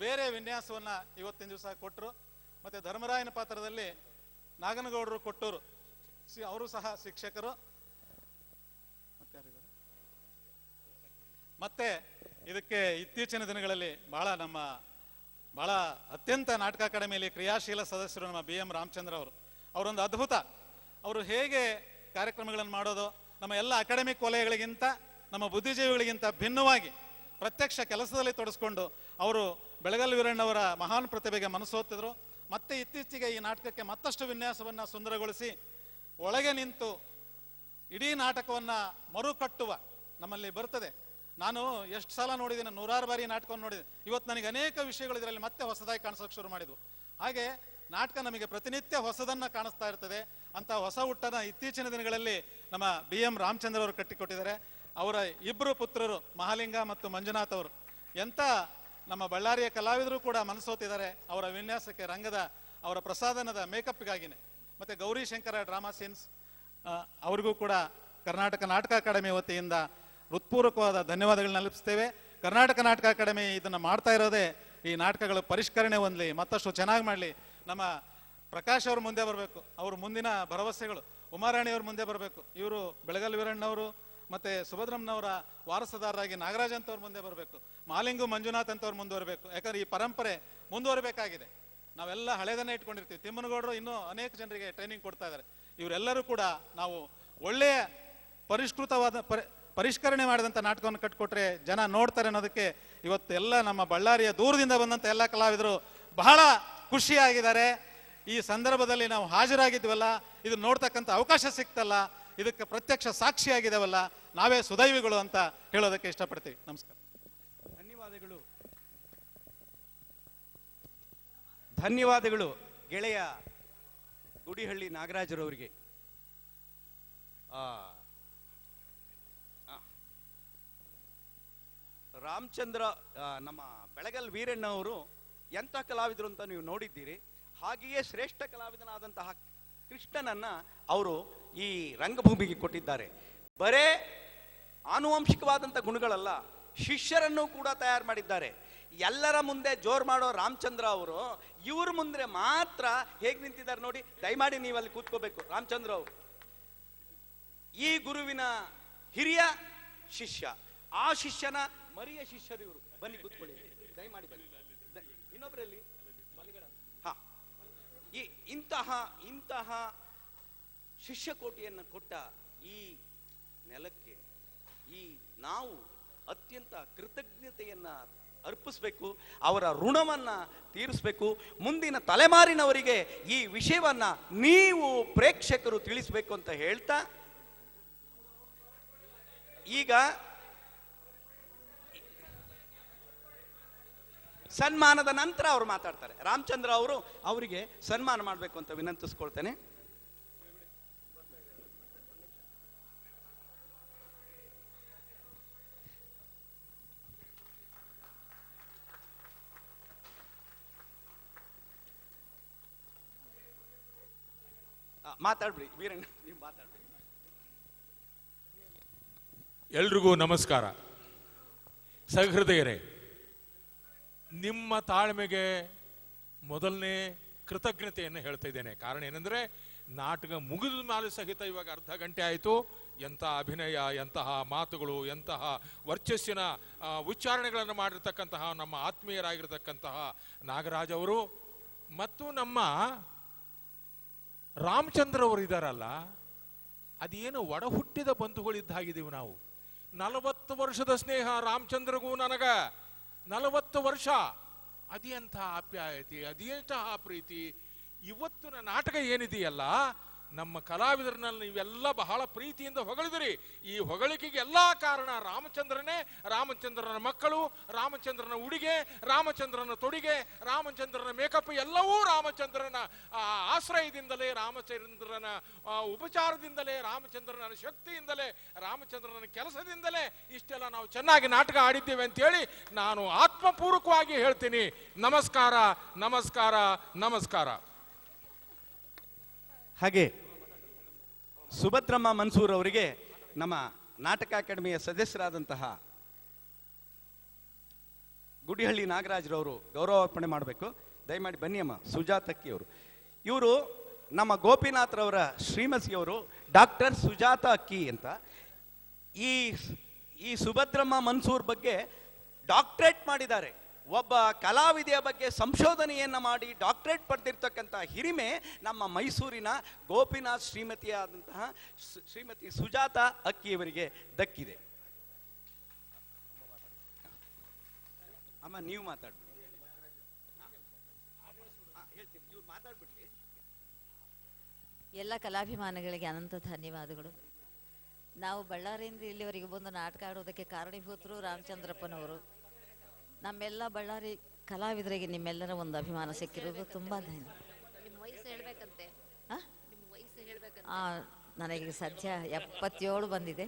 ಬೇರೆ ವಿನ್ಯಾಸವನ್ನ ಇವತ್ತಿನ ದಿವಸ ಕೊಟ್ಟರು. ಮತ್ತೆ ಧರ್ಮರಾಯನ ಪಾತ್ರದಲ್ಲಿ ನಾಗನಗೌಡರು ಕೊಟ್ಟೂರು, ಅವರು ಸಹ ಶಿಕ್ಷಕರು. ಮತ್ತೆ ಇದಕ್ಕೆ ಇತ್ತೀಚಿನ ದಿನಗಳಲ್ಲಿ ಬಹಳ ಅತ್ಯಂತ ನಾಟಕ ಅಕಾಡೆಮಿಯಲ್ಲಿ ಕ್ರಿಯಾಶೀಲ ಸದಸ್ಯರು ನಮ್ಮ BM ರಾಮಚಂದ್ರ ಅವರು. ಅವರೊಂದು ಅದ್ಭುತ. ಅವರು ಹೇಗೆ ಕಾರ್ಯಕ್ರಮಗಳನ್ನು ಮಾಡೋದು, ನಮ್ಮ ಎಲ್ಲ ಅಕಾಡೆಮಿಕ್ ವಲಯಗಳಿಗಿಂತ ನಮ್ಮ ಬುದ್ಧಿಜೀವಿಗಳಿಗಿಂತ ಭಿನ್ನವಾಗಿ ಪ್ರತ್ಯಕ್ಷ ಕೆಲಸದಲ್ಲಿ ತೊಡಸ್ಕೊಂಡು ಅವರು ಬೆಳಗಲ್ ವೀರಣ್ಣವರ ಮಹಾನ್ ಪ್ರತಿಭೆಗೆ ಮನಸೋತಿದ್ರು. ಮತ್ತೆ ಇತ್ತೀಚೆಗೆ ಈ ನಾಟಕಕ್ಕೆ ಮತ್ತಷ್ಟು ವಿನ್ಯಾಸವನ್ನು ಸುಂದರಗೊಳಿಸಿ ಒಳಗೆ ನಿಂತು ಇಡೀ ನಾಟಕವನ್ನು ಮರುಕಟ್ಟುವ ನಮ್ಮಲ್ಲಿ ಬರ್ತದೆ. ನಾನು ಎಷ್ಟು ಸಲ ನೋಡಿದ್ದೀನಿ, 100 ಬಾರಿ ನಾಟಕವನ್ನು ನೋಡಿದೆ. ಇವತ್ತು ನನಗೆ ಅನೇಕ ವಿಷಯಗಳು ಇದರಲ್ಲಿ ಮತ್ತೆ ಹೊಸದಾಗಿ ಕಾಣಿಸೋಕೆ ಶುರು ಮಾಡಿದ್ವು. ಹಾಗೆ ನಾಟಕ ನಮಗೆ ಪ್ರತಿನಿತ್ಯ ಹೊಸದನ್ನು ಕಾಣಿಸ್ತಾ ಇರ್ತದೆ. ಅಂತ ಹೊಸ ಹುಟ್ಟನ ಇತ್ತೀಚಿನ ದಿನಗಳಲ್ಲಿ ನಮ್ಮ BM ರಾಮಚಂದ್ರ ಅವರು ಕಟ್ಟಿಕೊಟ್ಟಿದ್ದಾರೆ. ಅವರ ಇಬ್ಬರು ಪುತ್ರರು ಮಹಾಲಿಂಗ ಮತ್ತು ಮಂಜುನಾಥ್ ಅವರು ಎಂಥ ನಮ್ಮ ಬಳ್ಳಾರಿಯ ಕಲಾವಿದರು ಕೂಡ ಮನಸೋತಿದ್ದಾರೆ ಅವರ ವಿನ್ಯಾಸಕ್ಕೆ, ಅವರ ಪ್ರಸಾದನದ ಮೇಕಪ್ಗಾಗಿನೇ. ಮತ್ತು ಗೌರಿ ಶಂಕರ ಡ್ರಾಮಾ ಸೀನ್ಸ್ ಅವ್ರಿಗೂ ಕೂಡ ಕರ್ನಾಟಕ ನಾಟಕ ಅಕಾಡೆಮಿ ವತಿಯಿಂದ ಹೃತ್ಪೂರ್ವಕವಾದ ಧನ್ಯವಾದಗಳನ್ನ ಅರ್ಪಿಸ್ತೇವೆ. ಕರ್ನಾಟಕ ನಾಟಕ ಅಕಾಡೆಮಿ ಇದನ್ನು ಮಾಡ್ತಾ ಇರೋದೇ ಈ ನಾಟಕಗಳ ಪರಿಷ್ಕರಣೆ ಹೊಂದಲಿ, ಮತ್ತಷ್ಟು ಚೆನ್ನಾಗಿ ಮಾಡಲಿ. ನಮ್ಮ ಪ್ರಕಾಶ್ ಅವರು ಮುಂದೆ ಬರಬೇಕು, ಅವರು ಮುಂದಿನ ಭರವಸೆಗಳು. ಉಮಾರಾಣಿಯವರು ಮುಂದೆ ಬರಬೇಕು, ಇವರು ಬೆಳಗಲ್ ವೀರಣ್ಣವರು ಮತ್ತು ಸುಭದ್ರಮ್ಮನವರ ವಾರಸುದಾರರಾಗಿ ನಾಗರಾಜ್ ಅಂತವ್ರು ಮುಂದೆ ಬರಬೇಕು, ಮಾಲಿಂಗು ಮಂಜುನಾಥ್ ಅಂತವ್ರು ಮುಂದುವರಬೇಕು. ಯಾಕಂದ್ರೆ ಈ ಪರಂಪರೆ ಮುಂದುವರಬೇಕಾಗಿದೆ. ನಾವೆಲ್ಲ ಹಳೆದನ್ನೇ ಇಟ್ಕೊಂಡಿರ್ತೀವಿ. ತಿಮ್ಮನಗೌಡರು ಇನ್ನೂ ಅನೇಕ ಜನರಿಗೆ ಟ್ರೈನಿಂಗ್ ಕೊಡ್ತಾ ಇದ್ದಾರೆ. ಇವರೆಲ್ಲರೂ ಕೂಡ ನಾವು ಒಳ್ಳೆಯ ಪರಿಷ್ಕೃತವಾದ ಪರಿಷ್ಕರಣೆ ಮಾಡಿದಂಥ ನಾಟಕವನ್ನು ಕಟ್ಟಿಕೊಟ್ರೆ ಜನ ನೋಡ್ತಾರೆ ಅನ್ನೋದಕ್ಕೆ ಇವತ್ತು ಎಲ್ಲ ನಮ್ಮ ಬಳ್ಳಾರಿಯ ದೂರದಿಂದ ಬಂದಂಥ ಎಲ್ಲ ಕಲಾವಿದರು ಬಹಳ ಖುಷಿಯಾಗಿದ್ದಾರೆ. ಈ ಸಂದರ್ಭದಲ್ಲಿ ನಾವು ಹಾಜರಾಗಿದ್ವಲ್ಲ, ಇದು ನೋಡ್ತಕ್ಕಂಥ ಅವಕಾಶ ಸಿಕ್ತಲ್ಲ, ಇದಕ್ಕೆ ಪ್ರತ್ಯಕ್ಷ ಸಾಕ್ಷಿಯಾಗಿದ್ದಾವಲ್ಲ, ನಾವೇ ಸುದೈವಿಗಳು ಅಂತ ಹೇಳೋದಕ್ಕೆ ಇಷ್ಟಪಡ್ತೀವಿ. ನಮಸ್ಕಾರ. ಧನ್ಯವಾದಗಳು ಗೆಳೆಯ ಗುಡಿಹಳ್ಳಿ ನಾಗರಾಜರವರಿಗೆ. ರಾಮಚಂದ್ರ ನಮ್ಮ ಬೆಳಗಲ್ ವೀರಣ್ಣ ಅವರು ಎಂಥ ಕಲಾವಿದರು ಅಂತ ನೀವು ನೋಡಿದ್ದೀರಿ. ಹಾಗೆಯೇ ಶ್ರೇಷ್ಠ ಕಲಾವಿದನಾದಂತಹ ಕೃಷ್ಣನನ್ನ ಅವರು ಈ ರಂಗಭೂಮಿಗೆ ಕೊಟ್ಟಿದ್ದಾರೆ. ಬರೇ ಆನುವಂಶಿಕವಾದಂಥ ಗುಣಗಳಲ್ಲ, ಶಿಷ್ಯರನ್ನು ಕೂಡ ತಯಾರು ಮಾಡಿದ್ದಾರೆ. ಎಲ್ಲರ ಮುಂದೆ ಜೋರ್ ಮಾಡೋ ರಾಮಚಂದ್ರ ಅವರು ಇವ್ರ ಮುಂದೆ ಮಾತ್ರ ಹೇಗೆ ನಿಂತಿದ್ದಾರೆ ನೋಡಿ. ದಯಮಾಡಿ ನೀವು ಅಲ್ಲಿ ಕೂತ್ಕೋಬೇಕು. ರಾಮಚಂದ್ರ ಅವರು ಈ ಗುರುವಿನ ಹಿರಿಯ ಶಿಷ್ಯ, ಆ ಶಿಷ್ಯನ ಮರಿಯ ಶಿಷ್ಯರು ಇವರು. ಬನ್ನಿ ಕೂತ್ಕೊಳ್ಳಿ, ದಯಮಾಡಿ ಬನ್ನಿ. ಇನ್ನೊಬ್ಬರಲ್ಲಿ ಹಾ, ಈ ಇಂತಹ ಶಿಷ್ಯಕೋಟಿಯನ್ನು ಕೊಟ್ಟ ಈ ನೆಲಕ್ಕೆ ನಾವು ಅತ್ಯಂತ ಕೃತಜ್ಞತೆಯನ್ನ ಅರ್ಪಿಸಬೇಕು, ಅವರ ಋಣವನ್ನ ತೀರಿಸಬೇಕು. ಮುಂದಿನ ತಲೆಮಾರಿನವರಿಗೆ ಈ ವಿಷಯವನ್ನ ನೀವು ಪ್ರೇಕ್ಷಕರು ತಿಳಿಸಬೇಕು ಅಂತ ಹೇಳ್ತಾ, ಈಗ ಸನ್ಮಾನದ ನಂತರ ಅವರು ಮಾತಾಡ್ತಾರೆ. ರಾಮಚಂದ್ರ ಅವರು ಅವರಿಗೆ ಸನ್ಮಾನ ಮಾಡಬೇಕು ಅಂತ ವಿನಂತಿಸ್ಕೊಳ್ತೇನೆ. ಮಾತಾಡ್ಬಿಡಿ ವೀರಣ್ಣ, ನೀವು ಮಾತಾಡ್ಬಿಡಿ. ಎಲ್ರಿಗೂ ನಮಸ್ಕಾರ. ಸಹೃದಯರೇ, ನಿಮ್ಮ ತಾಳ್ಮೆಗೆ ಮೊದಲನೇ ಕೃತಜ್ಞತೆಯನ್ನು ಹೇಳ್ತಾ ಇದ್ದೇನೆ. ಕಾರಣ ಏನಂದ್ರೆ, ನಾಟಕ ಮುಗಿದ ಮೇಲೆ ಸಹಿತ ಇವಾಗ ಅರ್ಧ ಗಂಟೆ ಆಯಿತು. ಎಂತಹ ಅಭಿನಯ, ಎಂತಹ ಮಾತುಗಳು, ಎಂತಹ ವರ್ಚಸ್ಸಿನ ಉಚ್ಚಾರಣೆಗಳನ್ನು ಮಾಡಿರ್ತಕ್ಕಂತಹ ನಮ್ಮ ಆತ್ಮೀಯರಾಗಿರ್ತಕ್ಕಂತಹ ನಾಗರಾಜ್ ಅವರು ಮತ್ತು ನಮ್ಮ ರಾಮಚಂದ್ರ ಅವರು ಇದ್ದಾರಲ್ಲ, ಅದೇನು ಒಡ ಹುಟ್ಟಿದ ಬಂಧುಗಳಿದ್ದಾಗಿದ್ದೀವಿ ನಾವು. 40 ವರ್ಷದ ಸ್ನೇಹ ರಾಮಚಂದ್ರಗೂ ನನಗ, 40 ವರ್ಷ. ಅದೇಂಥ ಆಪ್ಯಾಯತೆ, ಅದೇಂತಹ ಪ್ರೀತಿ. ಇವತ್ತಿನ ನಾಟಕ ಏನಿದೆಯಲ್ಲ, ನಮ್ಮ ಕಲಾವಿದರನ್ನ ನೀವೆಲ್ಲ ಬಹಳ ಪ್ರೀತಿಯಿಂದ ಹೊಗಳಿದಿರಿ. ಈ ಹೊಗಳಿಕೆಗೆ ಎಲ್ಲ ಕಾರಣ ರಾಮಚಂದ್ರನೇ, ರಾಮಚಂದ್ರನ ಮಕ್ಕಳು, ರಾಮಚಂದ್ರನ ಉಡುಗೆ, ರಾಮಚಂದ್ರನ ತೊಡಿಗೆ, ರಾಮಚಂದ್ರನ ಮೇಕಪ್ ಎಲ್ಲವೂ ರಾಮಚಂದ್ರನ ಆಶ್ರಯದಿಂದಲೇ, ರಾಮಚಂದ್ರನ ಉಪಚಾರದಿಂದಲೇ, ರಾಮಚಂದ್ರನ ಶಕ್ತಿಯಿಂದಲೇ, ರಾಮಚಂದ್ರನ ಕೆಲಸದಿಂದಲೇ ಇಷ್ಟೆಲ್ಲ ನಾವು ಚೆನ್ನಾಗಿ ನಾಟಕ ಆಡಿದ್ದೇವೆ ಅಂತೇಳಿ ನಾನು ಆತ್ಮಪೂರ್ವಕವಾಗಿ ಹೇಳ್ತೀನಿ. ನಮಸ್ಕಾರ, ನಮಸ್ಕಾರ, ನಮಸ್ಕಾರ. ಹಾಗೆ ಸುಭದ್ರಮ್ಮ ಮನ್ಸೂರ್ ಅವರಿಗೆ ನಮ್ಮ ನಾಟಕ ಅಕಾಡೆಮಿಯ ಸದಸ್ಯರಾದಂತಹ ಗುಡಿಹಳ್ಳಿ ನಾಗರಾಜ್ರವರು ಗೌರವಾರ್ಪಣೆ ಮಾಡಬೇಕು. ದಯಮಾಡಿ ಬನ್ನಿ ಅಮ್ಮ. ಸುಜಾತಕ್ಕಿ ಅವರು, ಇವರು ನಮ್ಮ ಗೋಪಿನಾಥ್ರವರ ಶ್ರೀಮತಿಯವರು ಡಾಕ್ಟರ್ ಸುಜಾತ ಅಕ್ಕಿ ಅಂತ. ಈ ಸುಭದ್ರಮ್ಮ ಮನ್ಸೂರ್ ಬಗ್ಗೆ ಡಾಕ್ಟರೇಟ್ ಮಾಡಿದ್ದಾರೆ. ಒಬ್ಬ ಕಲಾವಿದೆಯ ಬಗ್ಗೆ ಸಂಶೋಧನೆಯನ್ನು ಮಾಡಿ ಡಾಕ್ಟರೇಟ್ ಪಡೆದಿರ್ತಕ್ಕಂಥ ಹಿರಿಮೆ ನಮ್ಮ ಮೈಸೂರಿನ ಗೋಪಿನಾಥ್ ಶ್ರೀಮತಿಯಾದಂತಹ ಶ್ರೀಮತಿ ಸುಜಾತ ಅಕ್ಕಿಯವರಿಗೆ ದಕ್ಕಿದೆ. ಅಮ್ಮ ನೀವು ಮಾತಾಡ್ಬಿಡಿ. ಹೇಳ್ತೀನಿ, ನೀವು ಮಾತಾಡ್ಬಿಡ್ಲಿ. ಎಲ್ಲ ಕಲಾಭಿಮಾನಿಗಳಿಗೆ ಅನಂತ ಧನ್ಯವಾದಗಳು. ನಾವು ಬಳ್ಳಾರಿಯಿಂದ ಇಲ್ಲಿವರೆಗೆ ಬಂದು ನಾಟಕ ಆಡೋದಕ್ಕೆ ಕಾರಣೀಭೂತರು ರಾಮಚಂದ್ರಪ್ಪನವರು. ನಮ್ಮೆಲ್ಲ ಬಳ್ಳಾರಿ ಕಲಾವಿದರಿಗೆ ನಿಮ್ಮೆಲ್ಲರ ಒಂದು ಅಭಿಮಾನ ಸಿಕ್ಕಿರೋದು ತುಂಬ ಧನ್ಯ. ನನಗೆ ಸದ್ಯ 77 ಬಂದಿದೆ,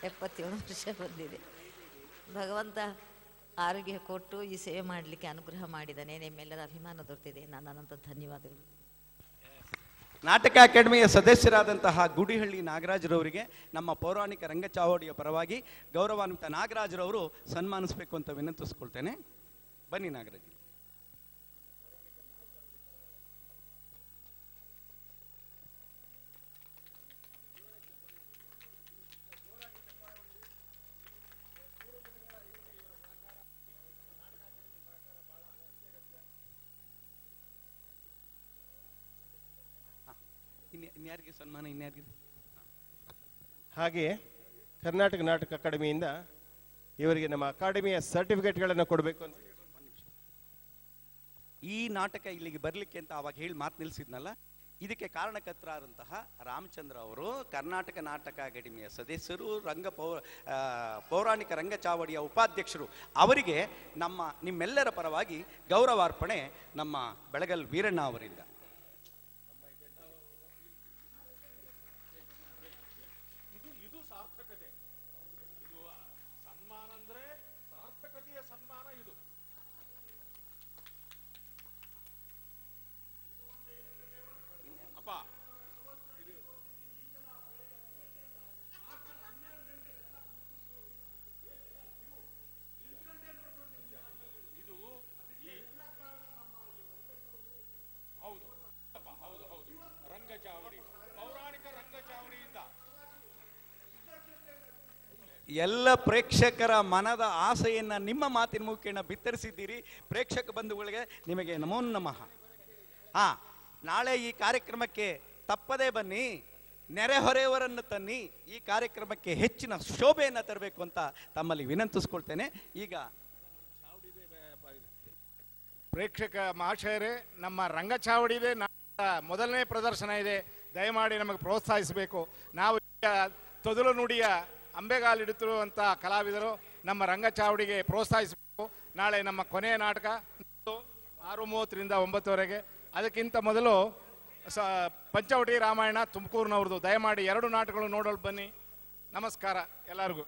77 ವರ್ಷ ಬಂದಿದೆ. ಭಗವಂತ ಆರೋಗ್ಯ ಕೊಟ್ಟು ಈ ಸೇವೆ ಮಾಡಲಿಕ್ಕೆ ಅನುಗ್ರಹ ಮಾಡಿದ್ದಾನೆ. ನಿಮ್ಮೆಲ್ಲರ ಅಭಿಮಾನ ದೊರೆತಿದೆ. ನಾನು ಅನಂತ ಧನ್ಯವಾದಗಳು. ನಾಟಕ ಅಕಾಡೆಮಿಯ ಸದಸ್ಯರಾದಂತಹ ಗುಡಿಹಳ್ಳಿ ನಾಗರಾಜ್ರವರಿಗೆ ನಮ್ಮ ಪೌರಾಣಿಕ ರಂಗಚಾವಡಿಯ ಪರವಾಗಿ ಗೌರವಾನ್ವಿತ ನಾಗರಾಜ್ರವರು ಸನ್ಮಾನಿಸಬೇಕು ಅಂತ ವಿನಂತಿಸ್ಕೊಳ್ತೇನೆ. ಬನ್ನಿ ನಾಗರಾಜ್. ಇನ್ಯಾರಿಗೆ ಸನ್ಮಾನ? ಇನ್ಯಾರಿಗೆ? ಹಾಗೆಯೇ ಕರ್ನಾಟಕ ನಾಟಕ ಅಕಾಡೆಮಿಯಿಂದ ಇವರಿಗೆ ನಮ್ಮ ಅಕಾಡೆಮಿಯ ಸರ್ಟಿಫಿಕೇಟ್ಗಳನ್ನು ಕೊಡಬೇಕು ಅಂತ. ಈ ನಾಟಕ ಇಲ್ಲಿಗೆ ಬರಲಿಕ್ಕೆ ಅಂತ ಅವಾಗ ಹೇಳಿ ಮಾತು ನಿಲ್ಲಿಸಿದ್ನಲ್ಲ, ಇದಕ್ಕೆ ಕಾರಣಕರ್ತರಾದಂತಹ ರಾಮಚಂದ್ರ ಅವರು ಕರ್ನಾಟಕ ನಾಟಕ ಅಕಾಡೆಮಿಯ ಸದಸ್ಯರು, ಪೌರಾಣಿಕ ರಂಗಚಾವಡಿಯ ಉಪಾಧ್ಯಕ್ಷರು. ಅವರಿಗೆ ನಿಮ್ಮೆಲ್ಲರ ಪರವಾಗಿ ಗೌರವಾರ್ಪಣೆ ನಮ್ಮ ಬೆಳಗಲ್ ವೀರಣ್ಣ ಅವರಿಂದ. ಸನ್ಮಾನ ಇದು. ಅಪ್ಪ, ಇದು ಹೌದು ಅಪ್ಪ, ಹೌದು ಹೌದು, ರಂಗಚಾವಡಿ, ಪೌರಾಣಿಕ ರಂಗಚಾವಡಿಯಿಂದ ಎಲ್ಲ ಪ್ರೇಕ್ಷಕರ ಮನದ ಆಸೆಯನ್ನು ನಿಮ್ಮ ಮಾತಿನ ಮುಖೇನ ಬಿತ್ತರಿಸಿದ್ದೀರಿ. ಪ್ರೇಕ್ಷಕ ಬಂಧುಗಳಿಗೆ ನಿಮಗೆ ನಮೋ ನಮಃ. ನಾಳೆ ಈ ಕಾರ್ಯಕ್ರಮಕ್ಕೆ ತಪ್ಪದೇ ಬನ್ನಿ, ನೆರೆಹೊರೆಯವರನ್ನು ತನ್ನಿ. ಈ ಕಾರ್ಯಕ್ರಮಕ್ಕೆ ಹೆಚ್ಚಿನ ಶೋಭೆಯನ್ನು ತರಬೇಕು ಅಂತ ತಮ್ಮಲ್ಲಿ ವಿನಂತಿಸ್ಕೊಳ್ತೇನೆ. ಈಗ ಪ್ರೇಕ್ಷಕ ಮಹಾಶಯರೇ, ನಮ್ಮ ರಂಗಚಾವಡಿ ಇದೆ, ಮೊದಲನೇ ಪ್ರದರ್ಶನ ಇದೆ. ದಯಮಾಡಿ ನಮಗೆ ಪ್ರೋತ್ಸಾಹಿಸಬೇಕು. ನಾವು ತೊದಲು ನುಡಿಯ ಅಂಬೆಗಾಲಿಡುತ್ತಿರುವಂಥ ಕಲಾವಿದರು ನಮ್ಮ ರಂಗಚಾವಡಿಗೆ ಪ್ರೋತ್ಸಾಹಿಸಬೇಕು. ನಾಳೆ ನಮ್ಮ ಕೊನೆಯ ನಾಟಕ 6:30ರಿಂದ 9ವರೆಗೆ. ಅದಕ್ಕಿಂತ ಮೊದಲು ಪಂಚವಟಿ ರಾಮಾಯಣ ತುಮಕೂರಿನವ್ರದ್ದು. ದಯಮಾಡಿ 2 ನಾಟಕಗಳು ನೋಡಲು ಬನ್ನಿ. ನಮಸ್ಕಾರ ಎಲ್ಲರಿಗೂ.